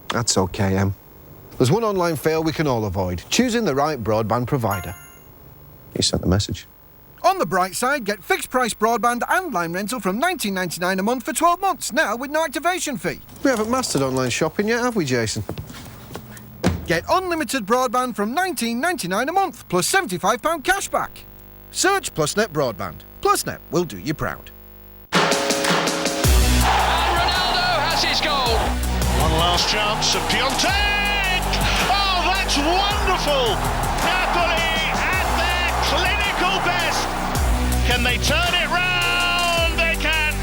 That's okay, Em. There's one online fail we can all avoid. Choosing the right broadband provider. You sent the message. On the bright side, get fixed-price broadband and line rental from $19.99 a month for 12 months, now with no activation fee. We haven't mastered online shopping yet, have we, Jason? Get unlimited broadband from $19.99 a month, plus £75 cashback. Search PlusNet Broadband. PlusNet will do you proud. And Ronaldo has his goal. One last chance of Piontek! Oh, that's wonderful! Napoli at their clinical best. Can they turn it round? They can.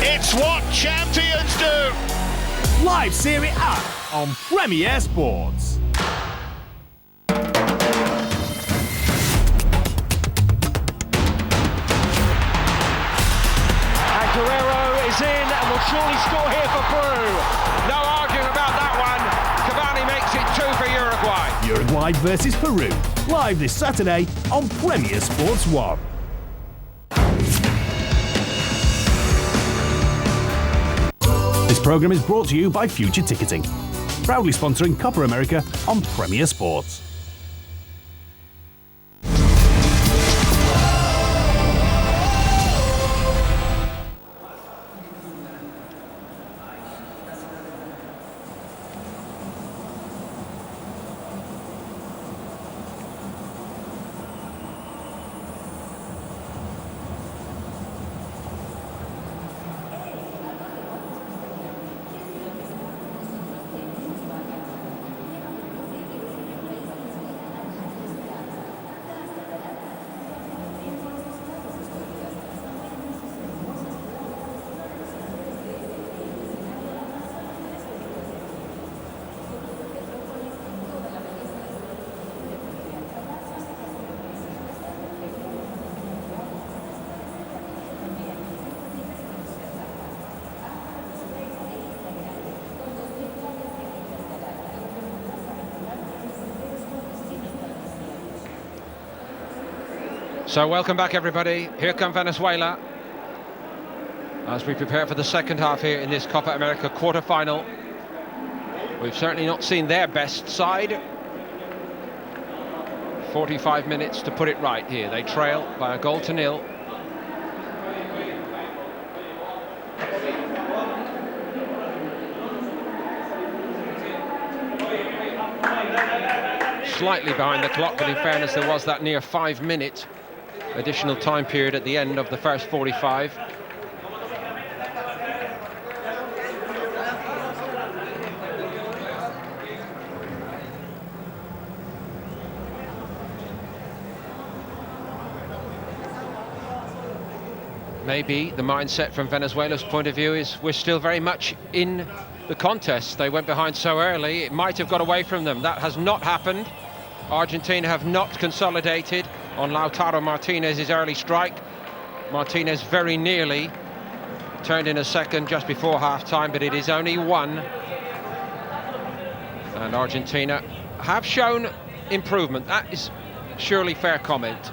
It's what champions do. Live Serie A on Premier Sports. Agüero is in and will surely score here for Peru. No arguing about that one. Cavani makes it 2 for Uruguay. Uruguay versus Peru. Live this Saturday on Premier Sports 1. This programme is brought to you by Future Ticketing, proudly sponsoring Copa America on Premier Sports. So welcome back, everybody. Here come Venezuela as we prepare for the second half here in this Copa America quarter-final. We've certainly not seen their best side. 45 minutes to put it right here. They trail by 1-0. Slightly behind the clock, but in fairness there was that near 5-minute additional time period at the end of the first 45. Maybe the mindset from Venezuela's point of view is we're still very much in the contest. They went behind so early, it might have got away from them. That has not happened. Argentina have not consolidated on Lautaro Martínez's early strike. Martínez very nearly turned in a second just before half-time, but it is only one. And Argentina have shown improvement. That is surely fair comment.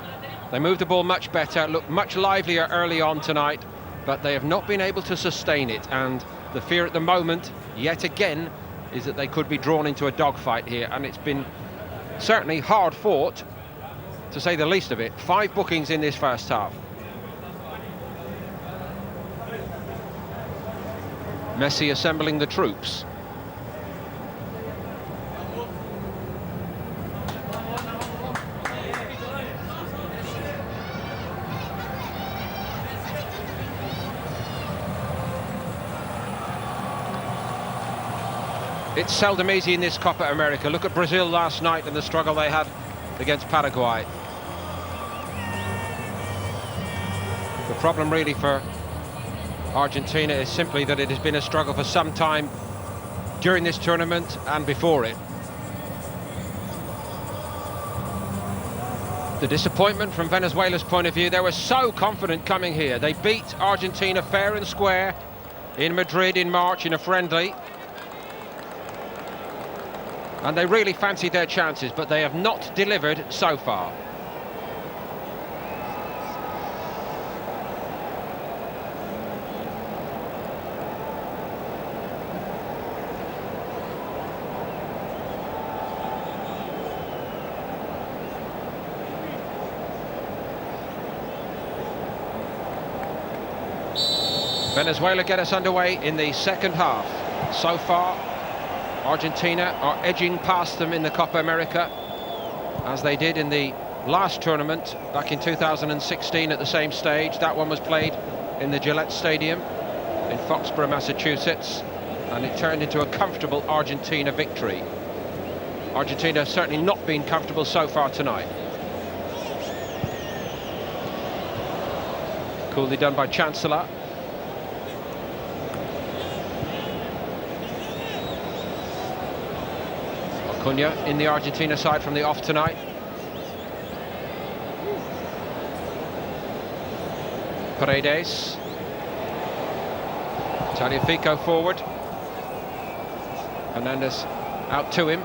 They moved the ball much better, looked much livelier early on tonight, but they have not been able to sustain it. And the fear at the moment, yet again, is that they could be drawn into a dogfight here. And it's been certainly hard fought, to say the least of it. 5 bookings in this first half. Messi assembling the troops. It's seldom easy in this Copa America. Look at Brazil last night and the struggle they had against Paraguay. The problem really for Argentina is simply that it has been a struggle for some time during this tournament and before it. The disappointment from Venezuela's point of view, they were so confident coming here. They beat Argentina fair and square in Madrid in March in a friendly. And they really fancied their chances, but they have not delivered so far. Venezuela get us underway in the second half. So far, Argentina are edging past them in the Copa America, as they did in the last tournament back in 2016 at the same stage. That one was played in the Gillette Stadium in Foxborough, Massachusetts, and it turned into a comfortable Argentina victory. Argentina have certainly not been comfortable so far tonight. Coolly done by Chancellor. Acuña in the Argentina side from the off tonight. Paredes. Tagliafico forward. Hernandez out to him.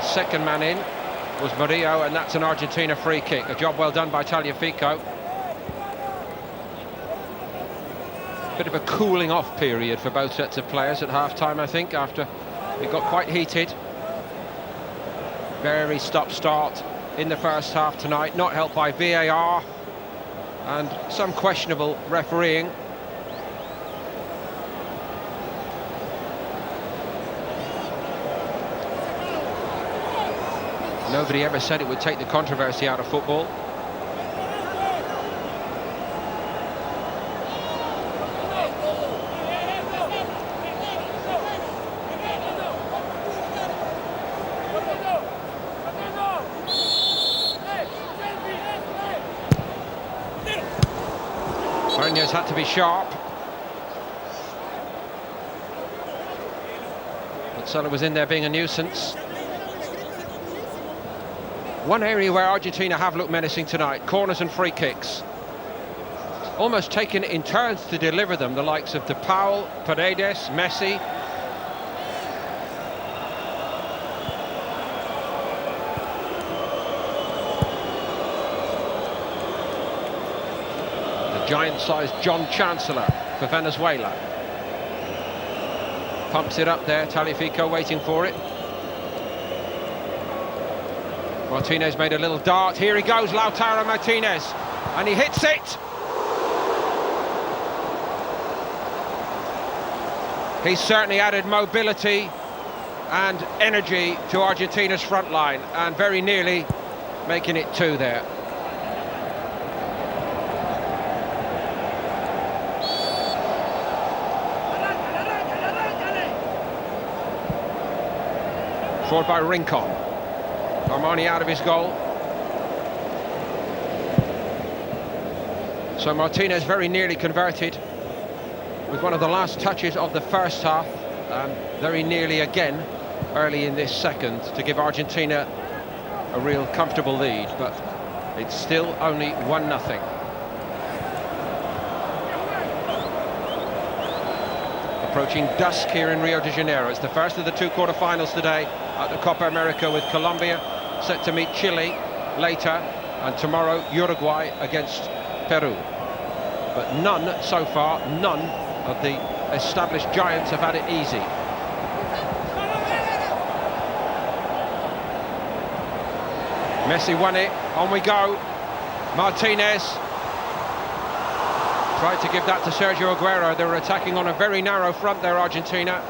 Second man in was Murillo, and that's an Argentina free kick. A job well done by Tagliafico. Bit of a cooling off period for both sets of players at half-time, I think, after it got quite heated. Very stop-start in the first half tonight, not helped by VAR and some questionable refereeing. Nobody ever said it would take the controversy out of football. Mourinho's had to be sharp. Pezzella was in there being a nuisance. One area where Argentina have looked menacing tonight, corners and free kicks. Almost taken in turns to deliver them, the likes of De Paul, Paredes, Messi. The giant-sized John Chancellor for Venezuela. Pumps it up there, Tagliafico waiting for it. Martínez made a little dart. Here he goes, Lautaro Martínez, and he hits it. He's certainly added mobility and energy to Argentina's front line, and very nearly making it 2 there. Forward by Rincon. Armani out of his goal. So Martínez very nearly converted with one of the last touches of the first half, and very nearly again early in this second to give Argentina a real comfortable lead, but it's still only 1-0. Approaching dusk here in Rio de Janeiro. It's the first of the 2 quarter-finals today at the Copa America, with Colombia set to meet Chile later, and tomorrow Uruguay against Peru. But none so far, none of the established giants have had it easy. Messi won it, on we go. Martínez tried to give that to Sergio Agüero. They were attacking on a very narrow front there, Argentina.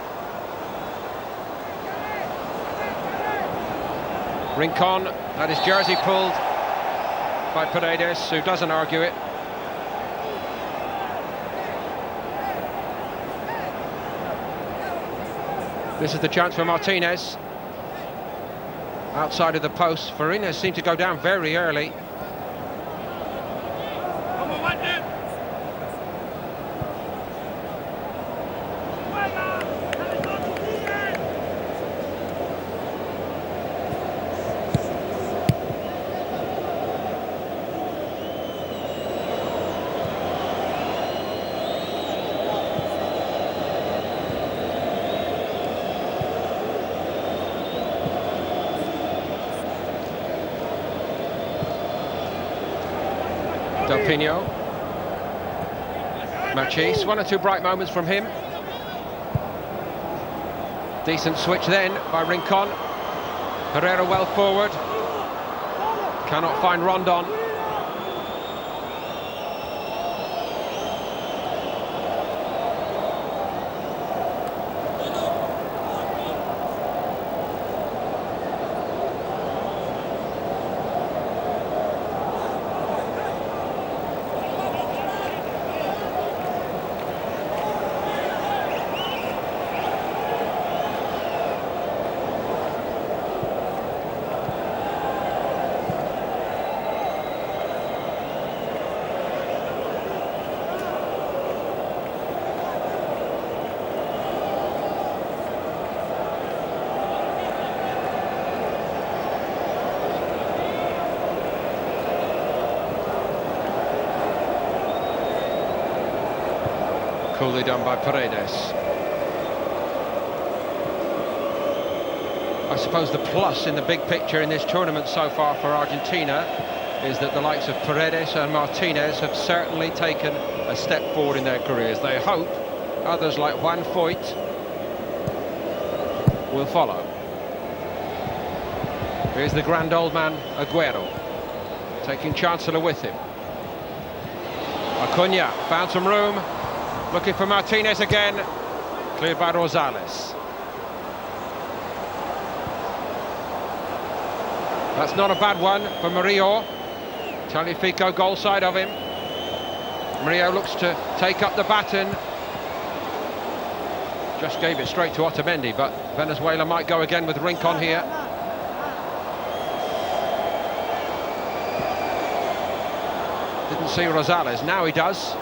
Rincon had his jersey pulled by Paredes, who doesn't argue it. This is the chance for Martínez. Outside of the post, Farines seemed to go down very early. Pino. Marchesín, 1 or 2 bright moments from him. Decent switch then by Rincon. Herrera well forward. Cannot find Roldán. Coolly done by Paredes. I suppose the plus in the big picture in this tournament so far for Argentina is that the likes of Paredes and Martínez have certainly taken a step forward in their careers. They hope others like Juan Foyth will follow. Here's the grand old man, Agüero, taking Chancellor with him. Acuña found some room, looking for Martínez again, cleared by Rosales. That's not a bad one for Murillo. Tagliafico goal side of him. Murillo looks to take up the baton. Just gave it straight to Otamendi, but Venezuela might go again with Rincon here. Didn't see Rosales, now he does.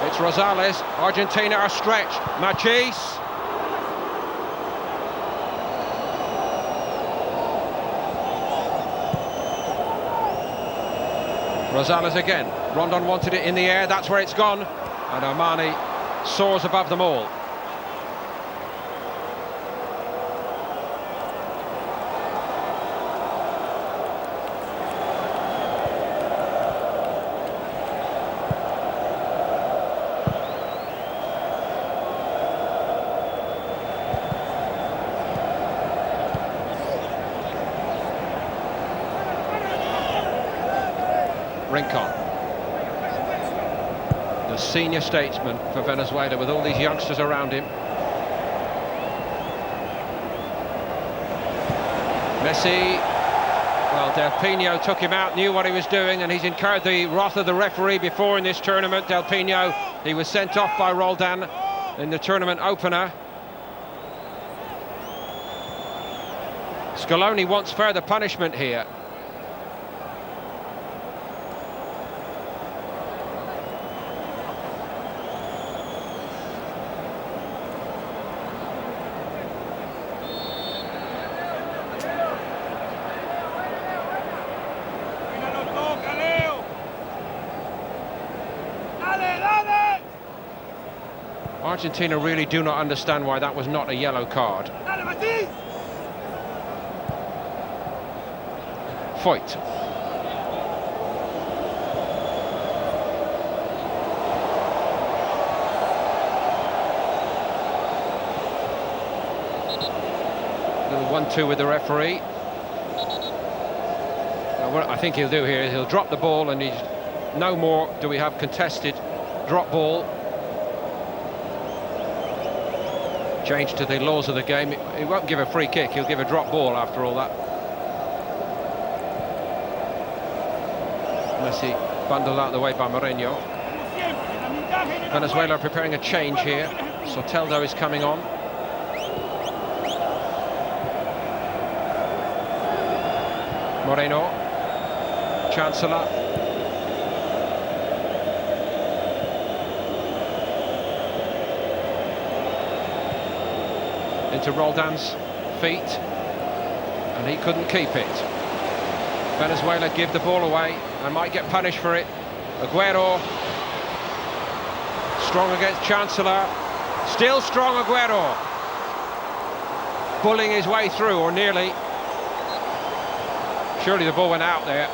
It's Rosales, Argentina are stretched. Marchesín. Rosales again. Roldán wanted it in the air, that's where it's gone. And Armani soars above them all. Rincon, the senior statesman for Venezuela with all these youngsters around him. Messi, well, Del Pino took him out, knew what he was doing, and he's incurred the wrath of the referee before in this tournament. Del Pino, he was sent off by Roldán in the tournament opener. Scaloni wants further punishment here. Argentina really do not understand why that was not a yellow card. Foyth. Little 1-2 with the referee. Now, what I think he'll do here is he'll drop the ball, and he's no more do we have contested drop ball. Change to the laws of the game. He won't give a free kick, he'll give a drop ball after all that. Messi bundled out of the way by Moreno. Venezuela are preparing a change here. Soteldo is coming on. Moreno, Chancellor. Into Roldán's feet, and he couldn't keep it. Venezuela give the ball away and might get punished for it. Agüero, strong against Chancellor, still strong Agüero, bullying his way through, or nearly. Surely the ball went out there.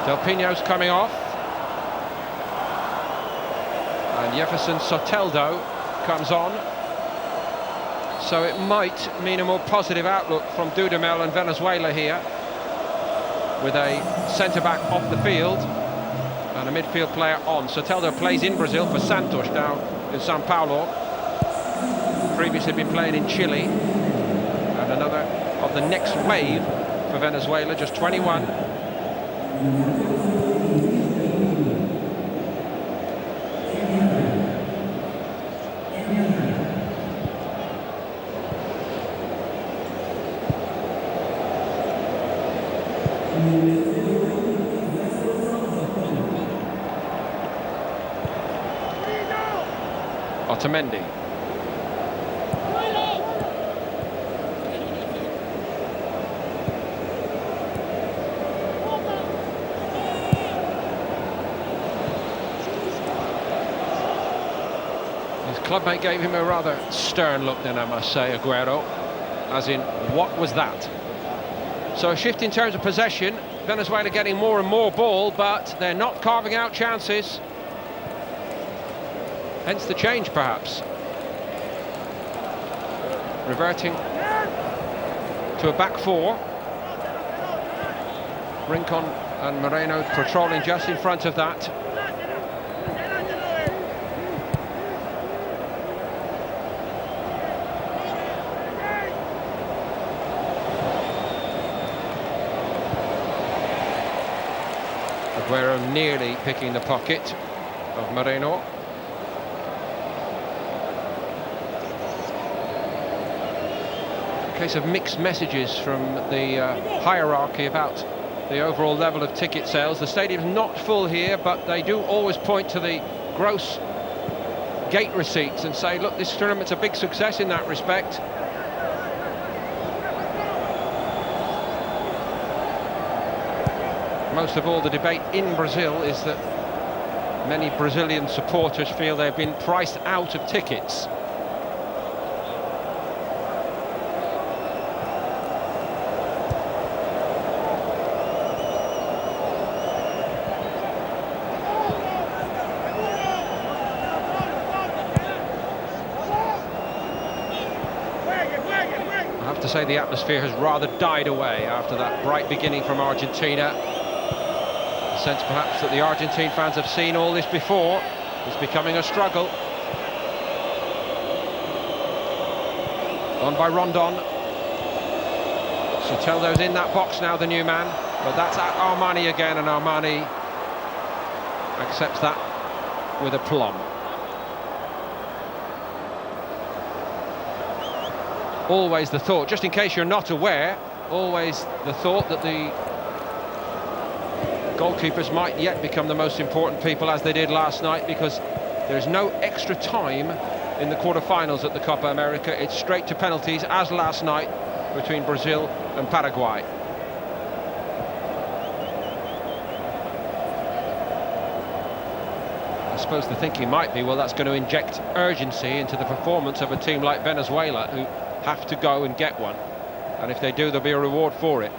Del Pino's coming off, and Jefferson Soteldo comes on, so it might mean a more positive outlook from Dudamel and Venezuela here, with a centre-back off the field and a midfield player on. Soteldo plays in Brazil for Santos down in Sao Paulo, previously been playing in Chile, and another of the next wave for Venezuela, just 21. Otamendi. His clubmate gave him a rather stern look then, I must say, Agüero, as in, what was that? So a shift in terms of possession. Venezuela getting more and more ball, but they're not carving out chances. Hence the change, perhaps. Reverting to a back four. Rincon and Moreno patrolling just in front of that. Agüero nearly picking the pocket of Moreno. A case of mixed messages from the hierarchy about the overall level of ticket sales. The stadium's not full here, but they do always point to the gross gate receipts and say, look, this tournament's a big success in that respect. Most of all, the debate in Brazil is that many Brazilian supporters feel they've been priced out of tickets. I have to say the atmosphere has rather died away after that bright beginning from Argentina. Sense perhaps that the Argentine fans have seen all this before. It's becoming a struggle. On by Roldán. Soteldo's in that box now, the new man, but that's at Armani again, and Armani accepts that with aplomb. Always the thought, just in case you're not aware, always the thought that the goalkeepers might yet become the most important people, as they did last night, because there's no extra time in the quarter-finals at the Copa America. It's straight to penalties, as last night between Brazil and Paraguay. I suppose the thinking might be, well, that's going to inject urgency into the performance of a team like Venezuela, who have to go and get one, and if they do, there'll be a reward for it.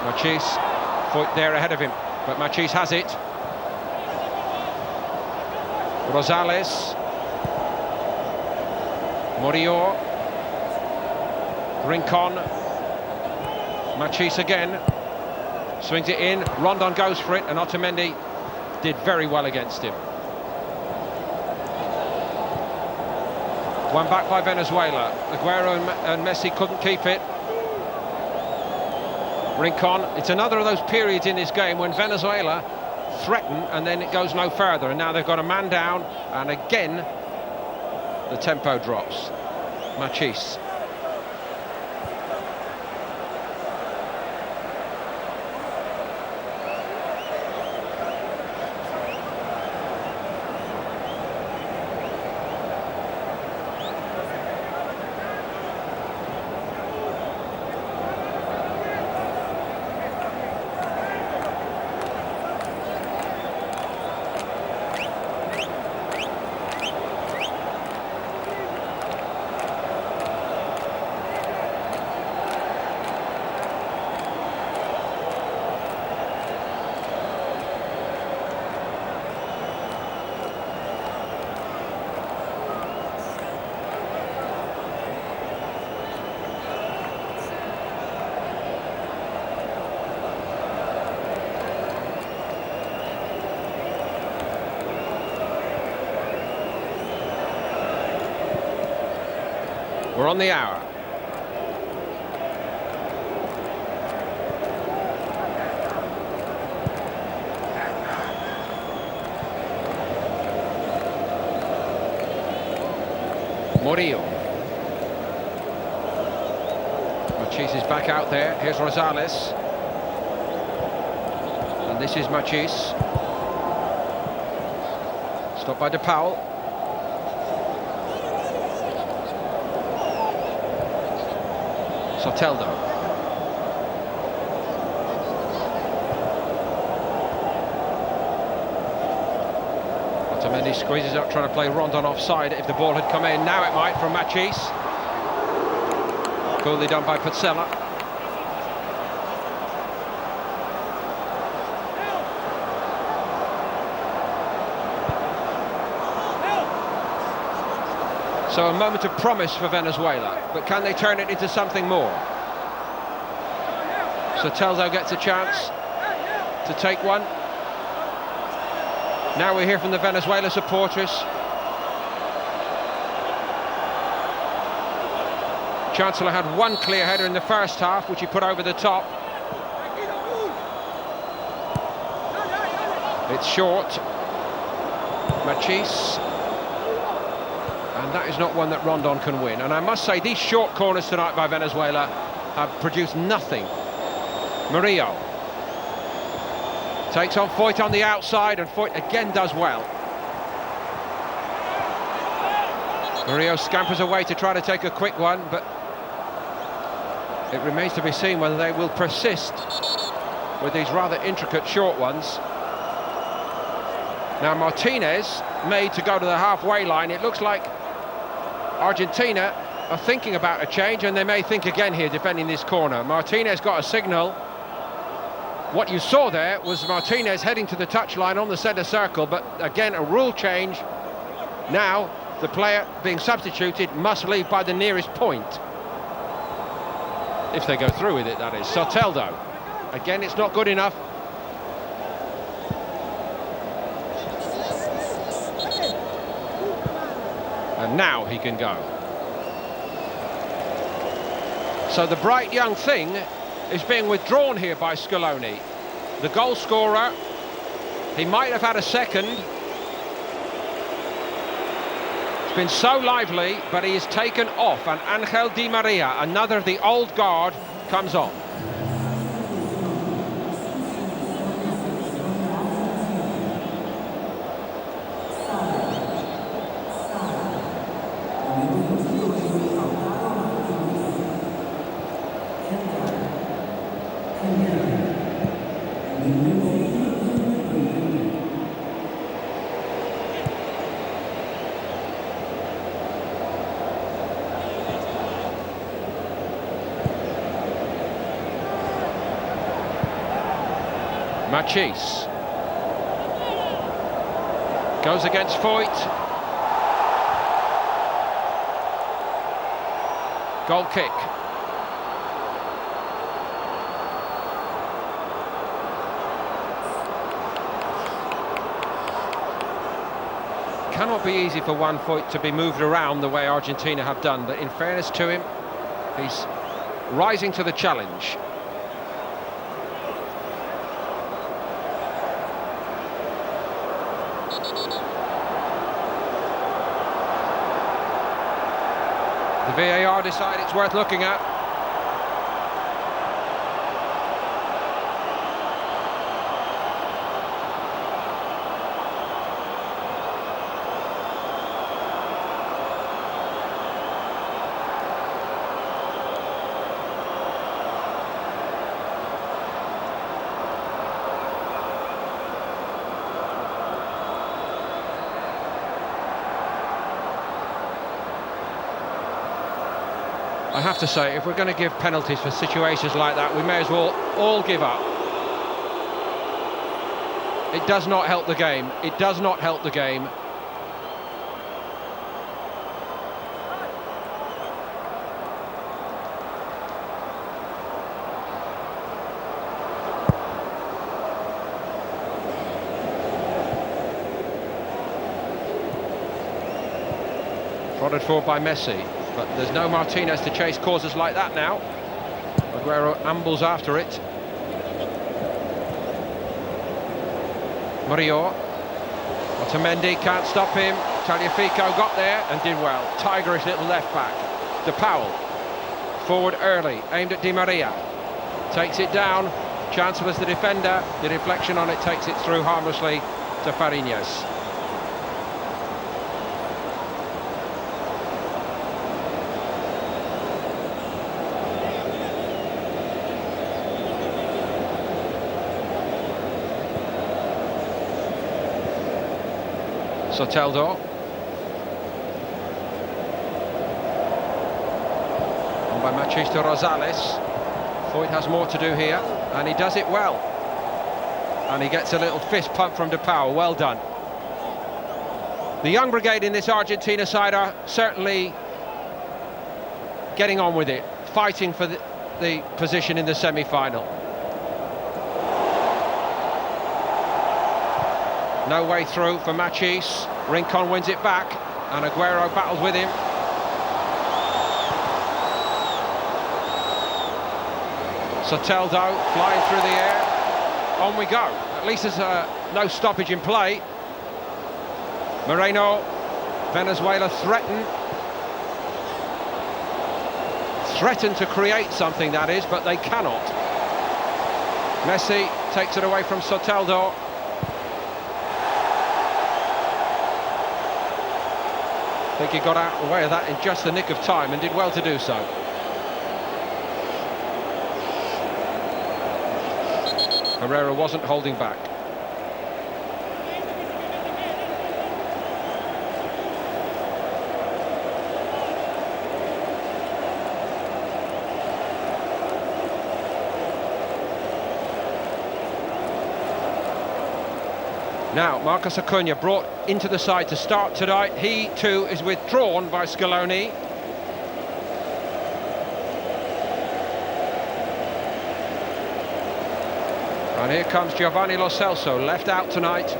Marchesín, Foyth there ahead of him, but Marchesín has it. Rosales, Murillo, Rincon, Marchesín again, swings it in, Roldán goes for it, and Otamendi did very well against him. One back by Venezuela. Agüero and Messi couldn't keep it. Rincon, it's another of those periods in this game when Venezuela threaten and then it goes no further, and now they've got a man down, and again the tempo drops. Marchesín. We're on the hour. Murillo. Marchesín is back out there. Here's Rosales. And this is Marchesín. Stopped by De Paul. Soteldo. Otamendi squeezes up, trying to play Roldán offside if the ball had come in. Now it might from Marchesín. Coolly done by Pezzella. So a moment of promise for Venezuela, but can they turn it into something more? Soteldo gets a chance to take one. Now we hear from the Venezuela supporters. Chancellor had one clear header in the first half, which he put over the top. It's short. Marchesín. And that is not one that Roldán can win. And I must say, these short corners tonight by Venezuela have produced nothing. Murillo takes on Foyth on the outside, and Foyth again does well. Murillo scampers away to try to take a quick one, but it remains to be seen whether they will persist with these rather intricate short ones. Now Martínez made to go to the halfway line. It looks like Argentina are thinking about a change, and they may think again here defending this corner. Martínez got a signal. What you saw there was Martínez heading to the touchline on the centre circle, but again a rule change. Now the player being substituted must leave by the nearest point. If they go through with it, that is. Soteldo. Again, it's not good enough. And now he can go. So the bright young thing is being withdrawn here by Scaloni. The goal scorer, he might have had a second. It's been so lively, but he is taken off, and Angel Di Maria, another of the old guard, comes on. Marchesín goes against Foyth. Goal kick. Cannot be easy for Juan Foyth to be moved around the way Argentina have done, but in fairness to him, he's rising to the challenge. The VAR decide it's worth looking at. I have to say, if we're going to give penalties for situations like that, we may as well all give up. It does not help the game. It does not help the game. Prodded forward by Messi. But there's no Martínez to chase causes like that now. Agüero ambles after it. Murillo. Otamendi can't stop him. Tagliafico got there and did well. Tigerish little left back. De Paul. Forward early, aimed at Di Maria. Takes it down. Chancellor's the defender. The deflection on it takes it through harmlessly to Fariñas. Soteldo. On by Marchesín to Rosales. Foyth has more to do here, and he does it well. And he gets a little fist pump from De Paul. Well done. The young brigade in this Argentina side are certainly getting on with it, fighting for the position in the semi-final. No way through for Marchesín. Rincon wins it back, and Agüero battles with him. Soteldo flying through the air. On we go. At least there's no stoppage in play. Moreno, Venezuela threaten to create something, that is, but they cannot. Messi takes it away from Soteldo. I think he got out of the way of that in just the nick of time and did well to do so. Herrera wasn't holding back. Now, Marcos Acuña brought into the side to start tonight. He, too, is withdrawn by Scaloni. And here comes Giovanni Lo Celso, left out tonight.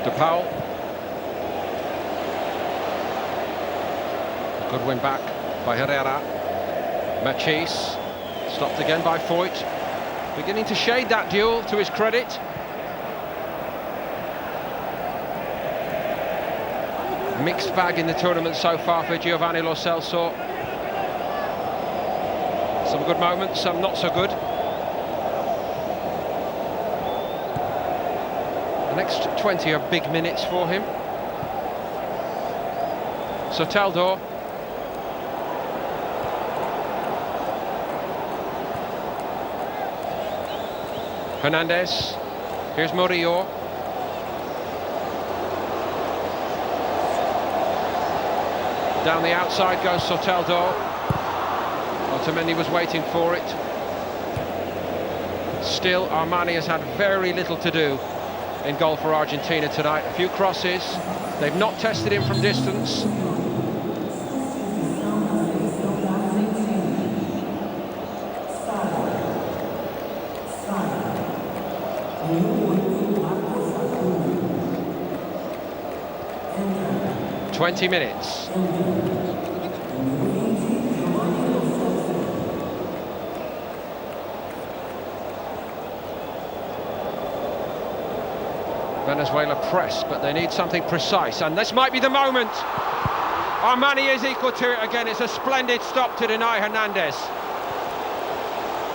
De Paul. Good win back by Herrera. Marchesín stopped again by Foyth. Beginning to shade that duel, to his credit. Mixed bag in the tournament so far for Giovanni Lo Celso. Some good moments, some not so good. The next 20 are big minutes for him. Soteldo. Hernandez. Here's Murillo. Down the outside goes Soteldo. Otamendi was waiting for it. Still, Armani has had very little to do in goal for Argentina tonight. A few crosses. They've not tested him from distance. "20 minutes. Venezuela press, but they need something precise, and this might be the moment. Armani is equal to it again. It's a splendid stop to deny Hernandez.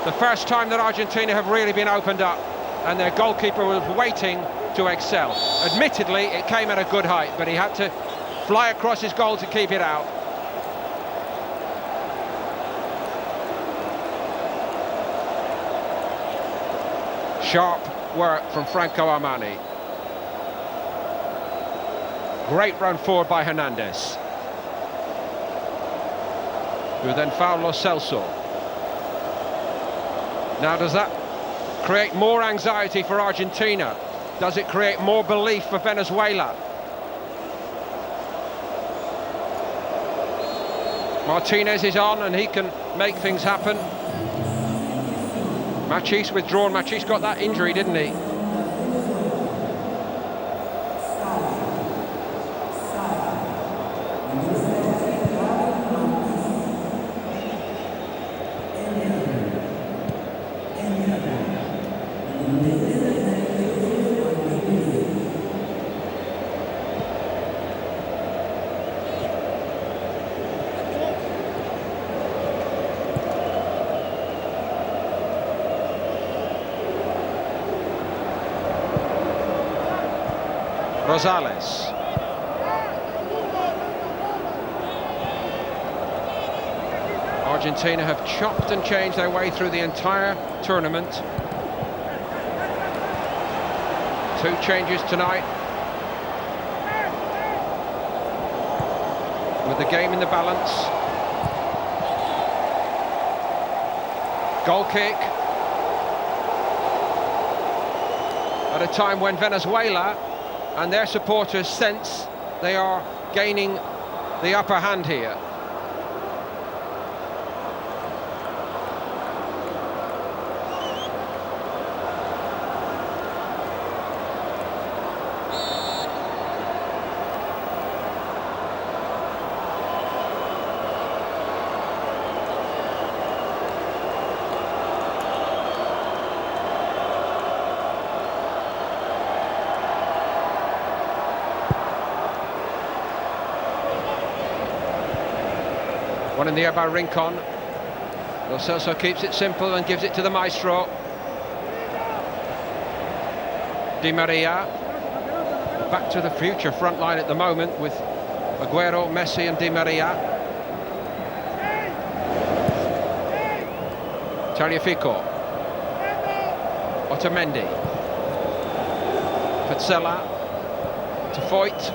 The first time that Argentina have really been opened up, and their goalkeeper was waiting to excel. Admittedly, it came at a good height, but he had to fly across his goal to keep it out. Sharp work from Franco Armani. Great run forward by Hernandez, who then fouled Lo Celso. Now, does that create more anxiety for Argentina? Does it create more belief for Venezuela? Martínez is on, and he can make things happen. Marchesín withdrawn. Marchesín got that injury, didn't he? Rosales. Argentina have chopped and changed their way through the entire tournament. 2 changes tonight. With the game in the balance. Goal kick. At a time when Venezuela and their supporters sense they are gaining the upper hand here. One in the air by Rincon. Lo Celso keeps it simple and gives it to the maestro. Di Maria. Back to the future front line at the moment with Agüero, Messi and Di Maria. Tagliafico. Otamendi. Pezzella. To Foyth.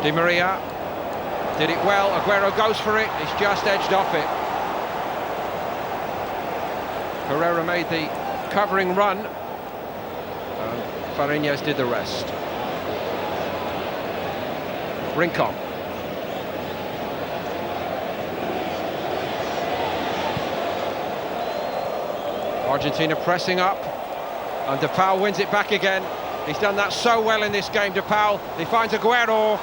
Di Maria did it well. Agüero goes for it. He's just edged off it. Pereira made the covering run. Paredes did the rest. Rincon. Argentina pressing up. And DePaul wins it back again. He's done that so well in this game, DePaul. He finds Agüero.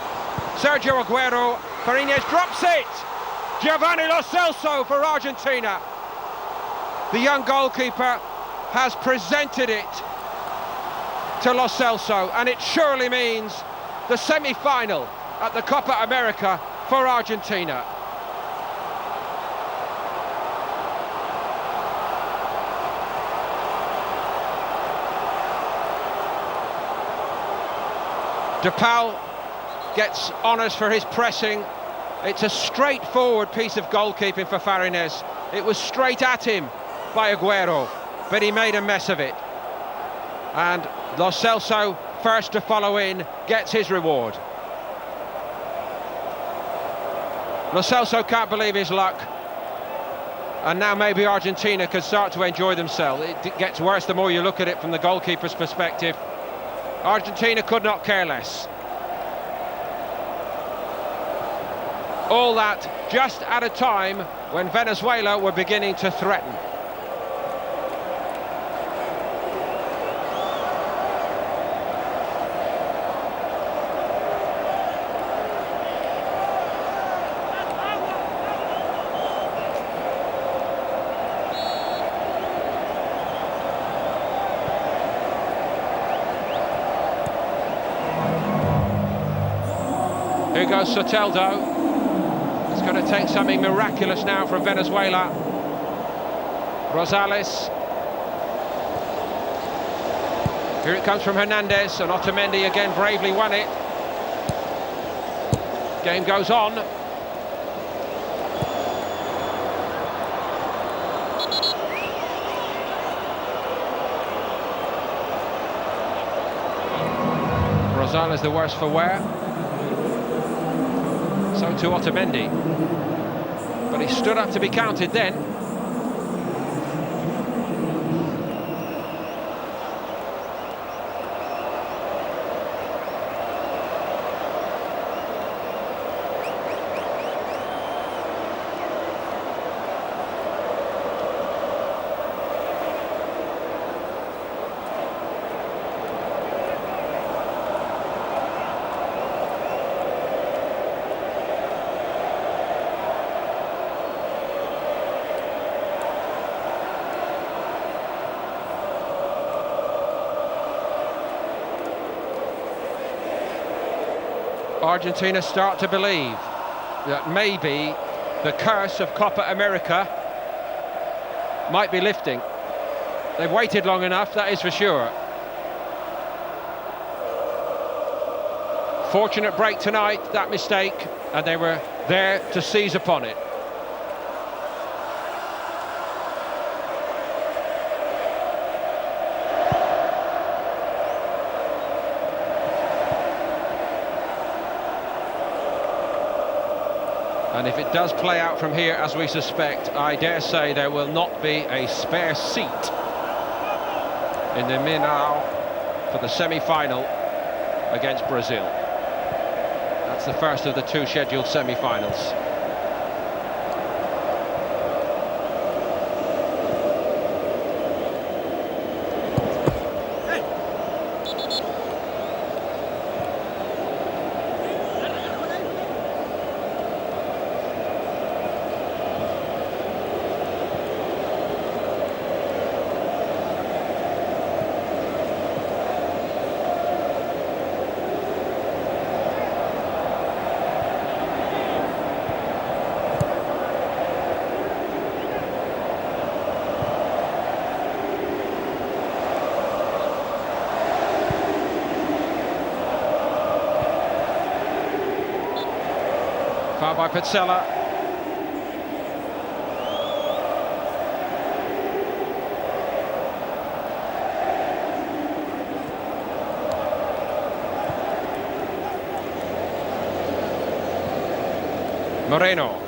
Sergio Agüero, Paredes drops it! Giovanni Lo Celso for Argentina. The young goalkeeper has presented it to Lo Celso, and it surely means the semi-final at the Copa América for Argentina. DePaul gets honours for his pressing. It's a straightforward piece of goalkeeping for Paredes. It was straight at him by Agüero, but he made a mess of it. And Lo Celso, first to follow in, gets his reward. Lo Celso can't believe his luck. And now maybe Argentina can start to enjoy themselves. It gets worse the more you look at it from the goalkeeper's perspective. Argentina could not care less. All that just at a time when Venezuela were beginning to threaten. Here goes Soteldo. It's going to take something miraculous now from Venezuela. Rosales. Here it comes from Hernandez, and Otamendi again bravely won it. Game goes on. Rosales the worse for wear. So to Otamendi, but he stood up to be counted then. Argentina start to believe that maybe the curse of Copa América might be lifting. They've waited long enough, that is for sure. Fortunate break tonight, that mistake, and they were there to seize upon it. And if it does play out from here as we suspect, I dare say there will not be a spare seat in the Mineirão for the semi-final against Brazil. That's the first of the two scheduled semi-finals. Foul by Pezzella. Moreno.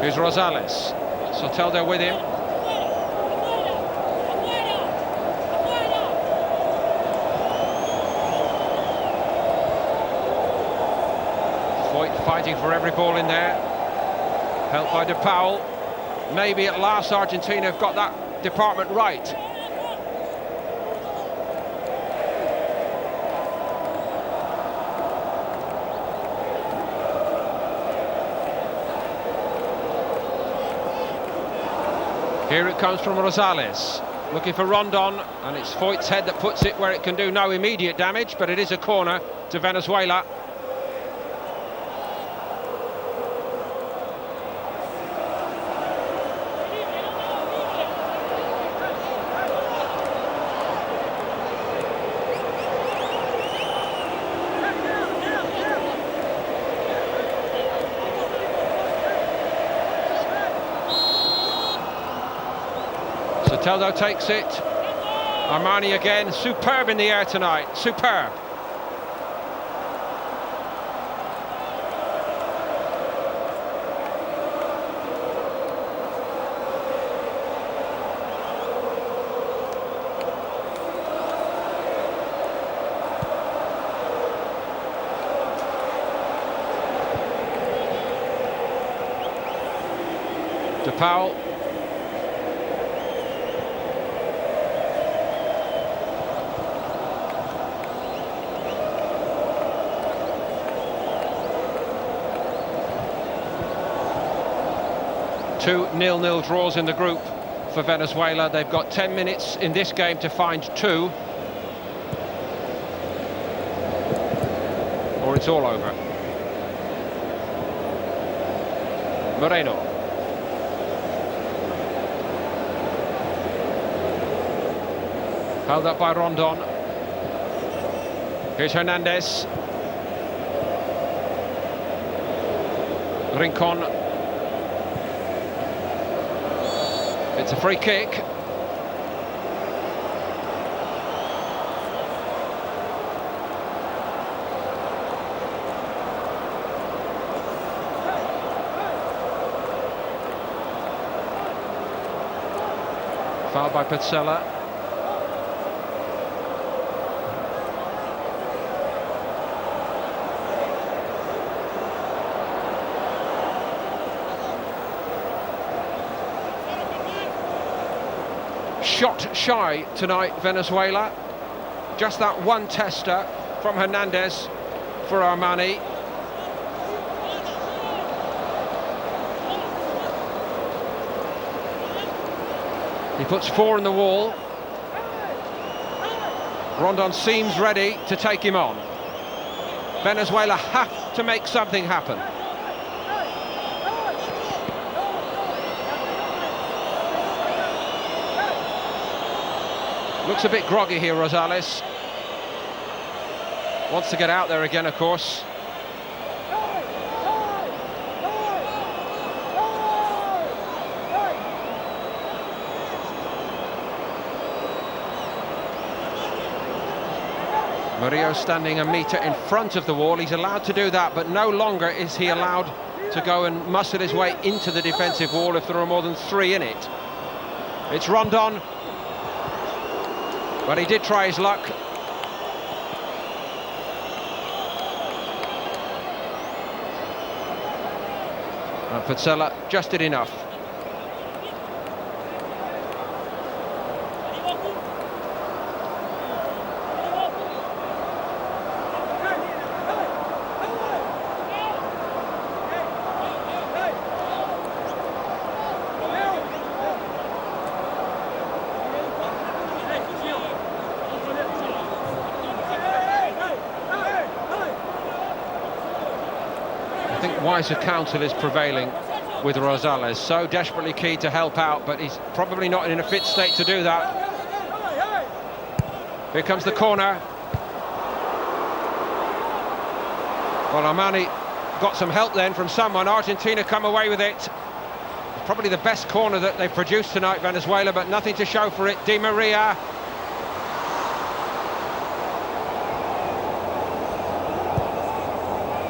Here's Rosales. Soteldo with him. Foyth fighting for every ball in there. Helped by De Paul. Maybe at last Argentina have got that department right. Here it comes from Rosales, looking for Roldán, and it's Foyth's head that puts it where it can do no immediate damage, but it is a corner to Venezuela. Soteldo takes it. Armani again, superb in the air tonight, superb. De Paul. Two 0-0 draws in the group for Venezuela. They've got 10 minutes in this game to find two, or it's all over. Moreno. Held up by Roldán. Here's Hernandez. Rincon. It's a free kick. Foul by Pezzella. Shot shy tonight, Venezuela. Just that one tester from Hernandez for Armani. He puts four in the wall. Roldán seems ready to take him on. Venezuela have to make something happen. Looks a bit groggy here, Rosales. Wants to get out there again, of course. Murillo standing a metre in front of the wall. He's allowed to do that, but no longer is he allowed to go and muscle his way into the defensive wall if there are more than 3 in it. It's Roldán, but he did try his luck. And Pezzella just did enough. I think wiser counsel is prevailing with Rosales, so desperately keen to help out, but he's probably not in a fit state to do that. Here comes the corner. Well, Armani got some help then from someone. Argentina come away with it. Probably the best corner that they've produced tonight, Venezuela, but nothing to show for it. Di Maria.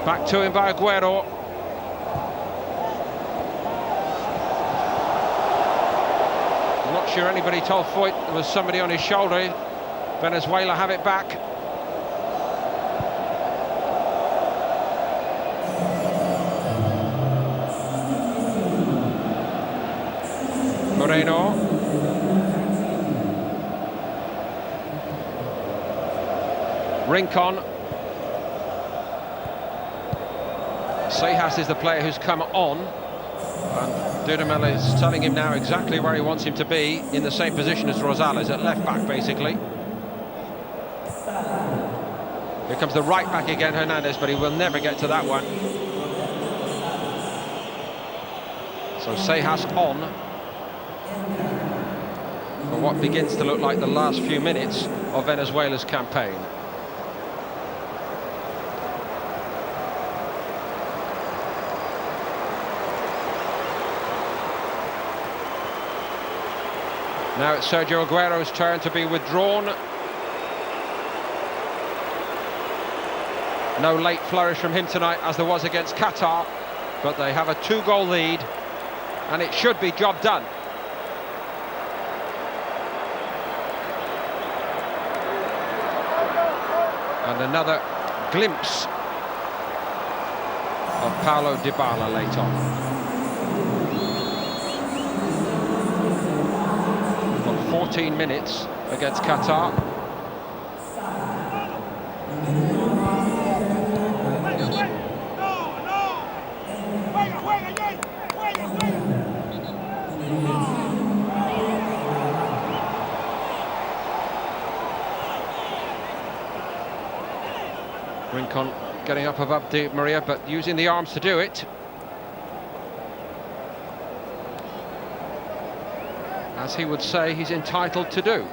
Back to him by Agüero. I'm not sure anybody told Foyth there was somebody on his shoulder. Venezuela have it back. Moreno. Rincon. Seijas is the player who's come on, and Dudamel is telling him now exactly where he wants him to be, in the same position as Rosales, at left back basically. Here comes the right back again, Hernandez, but he will never get to that one. So Seijas on for what begins to look like the last few minutes of Venezuela's campaign. Now it's Sergio Agüero's turn to be withdrawn. No late flourish from him tonight, as there was against Qatar, but they have a 2-goal lead, and it should be job done. And another glimpse of Paulo Dybala late on. 14 minutes against Qatar. Rincon getting up above Di Maria, but using the arms to do it. As he would say, he's entitled to do.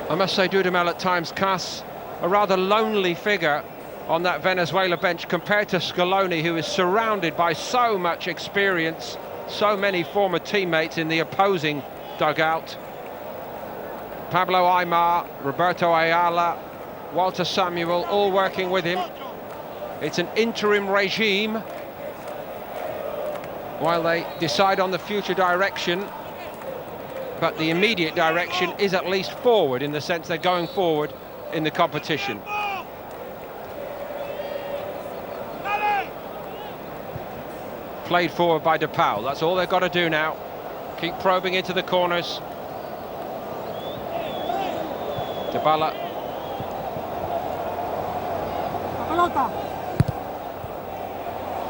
I must say, Dudamel at times casts a rather lonely figure on that Venezuela bench compared to Scaloni, who is surrounded by so much experience, so many former teammates in the opposing dugout. Pablo Aimar, Roberto Ayala, Walter Samuel, all working with him. It's an interim regime while they decide on the future direction, but the immediate direction is at least forward, in the sense they're going forward in the competition. Played forward by De Paul. That's all they've got to do now. Keep probing into the corners. Dybala.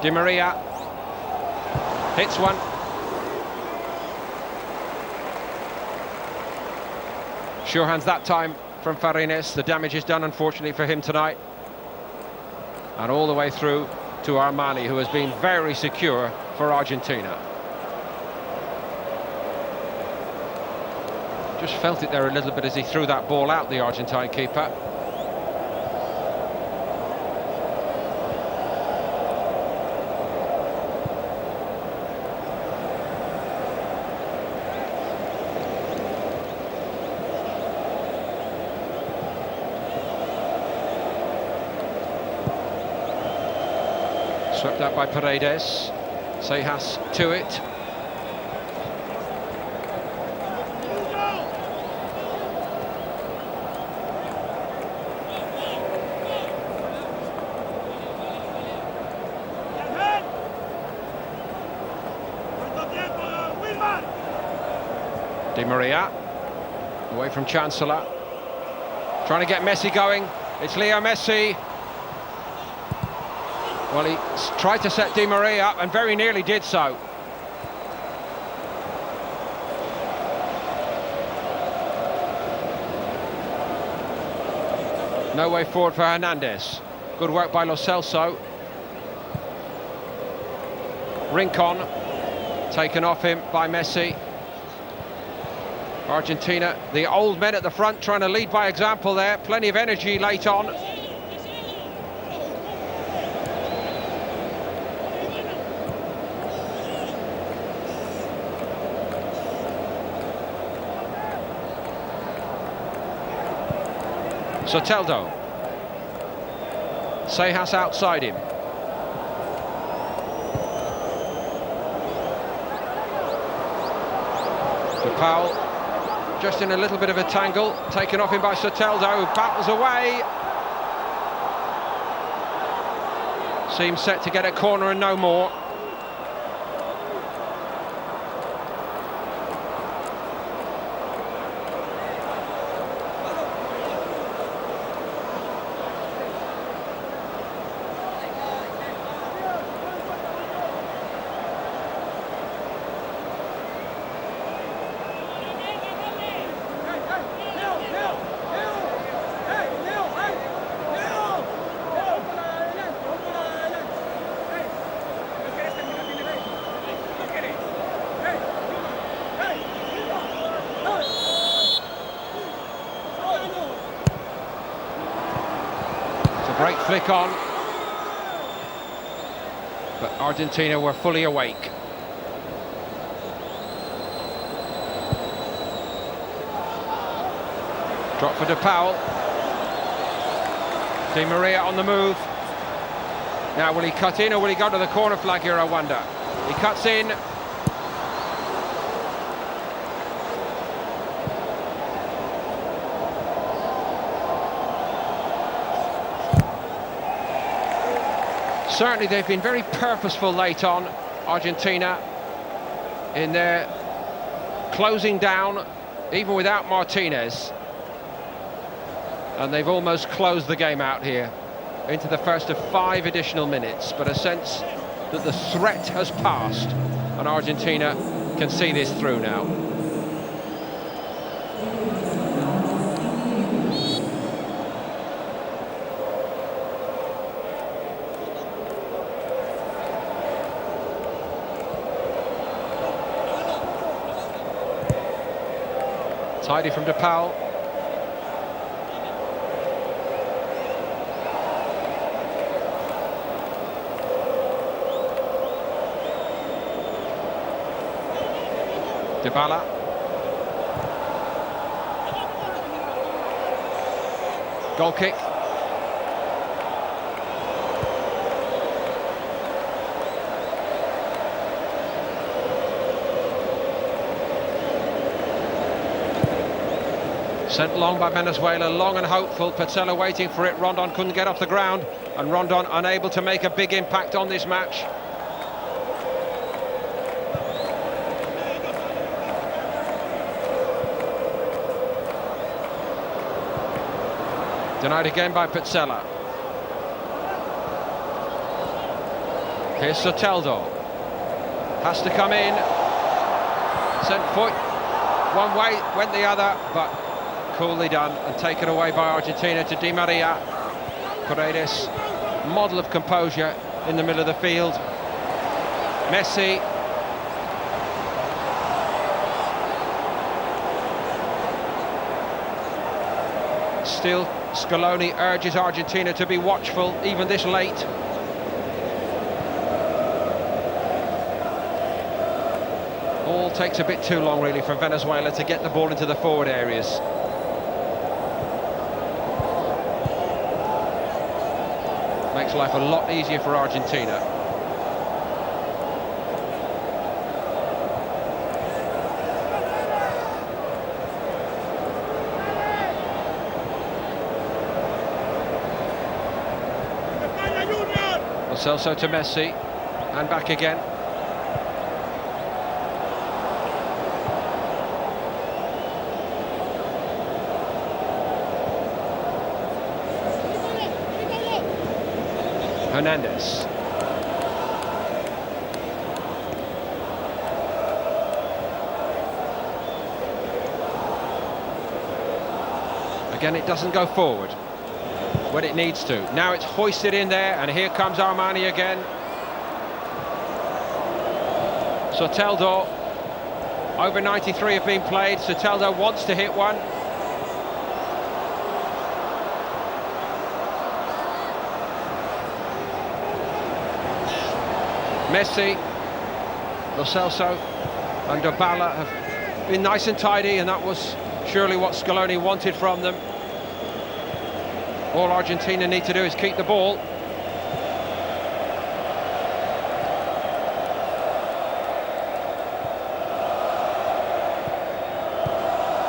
Di Maria hits one. Sure hands that time from Paredes. The damage is done, unfortunately, for him tonight. And all the way through to Armani, who has been very secure for Argentina. Just felt it there a little bit as he threw that ball out, the Argentine keeper. Swept out by Paredes. Seijas to it. Di Maria, away from Chancellor. Trying to get Messi going. It's Leo Messi. Well, he tried to set Di Maria up and very nearly did so. No way forward for Hernandez. Good work by Lo Celso. Rincon taken off him by Messi. Argentina, the old men at the front, trying to lead by example there. Plenty of energy late on. Soteldo. Seijas outside him. DePaul just in a little bit of a tangle, taken off him by Soteldo, who battles away. Seems set to get a corner and no more. Great flick on, but Argentina were fully awake. Drop for DePaul. Di Maria on the move. Now will he cut in or will he go to the corner flag here, I wonder? He cuts in. Certainly they've been very purposeful late on, Argentina, in their closing down, even without Martínez. And they've almost closed the game out here into the first of 5 additional minutes. But a sense that the threat has passed and Argentina can see this through now. Tidy from DePaul. Dybala. Goal kick. Sent long by Venezuela, long and hopeful. Pezzella waiting for it. Roldán couldn't get off the ground, and Roldán unable to make a big impact on this match. Denied again by Pezzella. Here's Soteldo. Has to come in. Sent Foyth one way, went the other, but Coolly done and taken away by Argentina to Di Maria. Paredes, model of composure in the middle of the field. Messi. Still, Scaloni urges Argentina to be watchful, even this late. All takes a bit too long, really, for Venezuela to get the ball into the forward areas. Makes life a lot easier for Argentina. Celso to Messi, and back again. Hernandez. Again, it doesn't go forward when it needs to. Now it's hoisted in there, and here comes Armani again. Soteldo, over 93 have been played. Soteldo wants to hit one. Messi, Lo Celso and Dybala have been nice and tidy, and that was surely what Scaloni wanted from them. All Argentina need to do is keep the ball.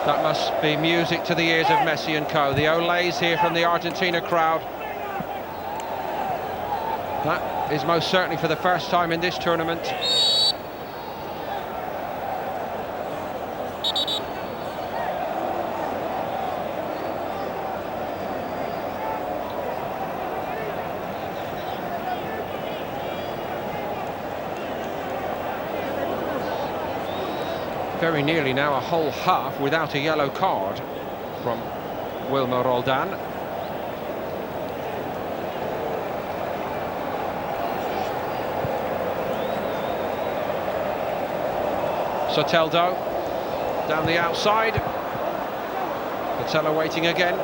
That must be music to the ears of Messi and co. The olays here from the Argentina crowd. That is most certainly for the first time in this tournament. Very nearly now a whole half without a yellow card from Wilmar Roldán. Soteldo down the outside. Pezzella waiting again.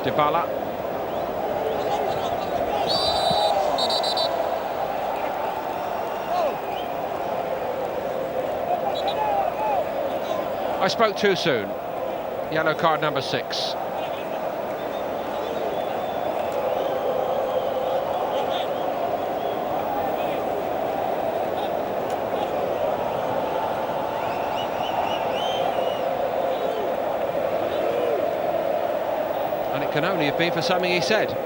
Dybala. I spoke too soon. Yellow card number 6. And it can only have been for something he said.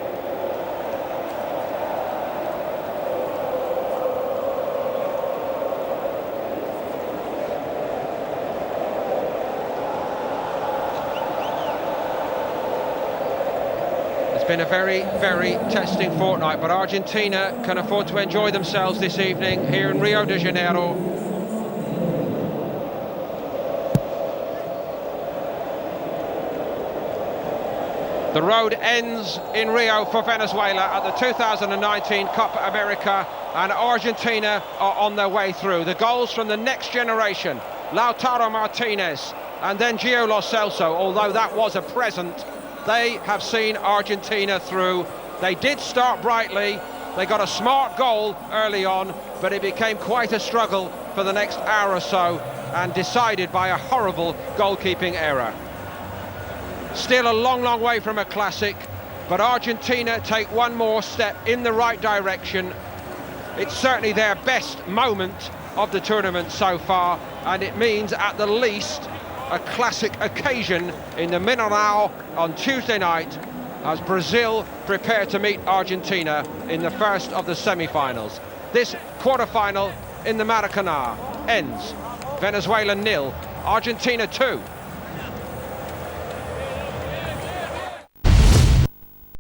Been a very, very testing fortnight, but Argentina can afford to enjoy themselves this evening here in Rio de Janeiro. The road ends in Rio for Venezuela at the 2019 Copa América, and Argentina are on their way through. The goals from the next generation, Lautaro Martínez and then Lo Celso, although that was a present. They have seen Argentina through. They did start brightly. They got a smart goal early on, but it became quite a struggle for the next hour or so, and decided by a horrible goalkeeping error. Still a long, long way from a classic, but Argentina take one more step in the right direction. It's certainly their best moment of the tournament so far, and it means at the least a classic occasion in the Mineirão on Tuesday night, as Brazil prepare to meet Argentina in the first of the semi-finals. This quarter-final in the Maracanã ends Venezuela 0, Argentina 2.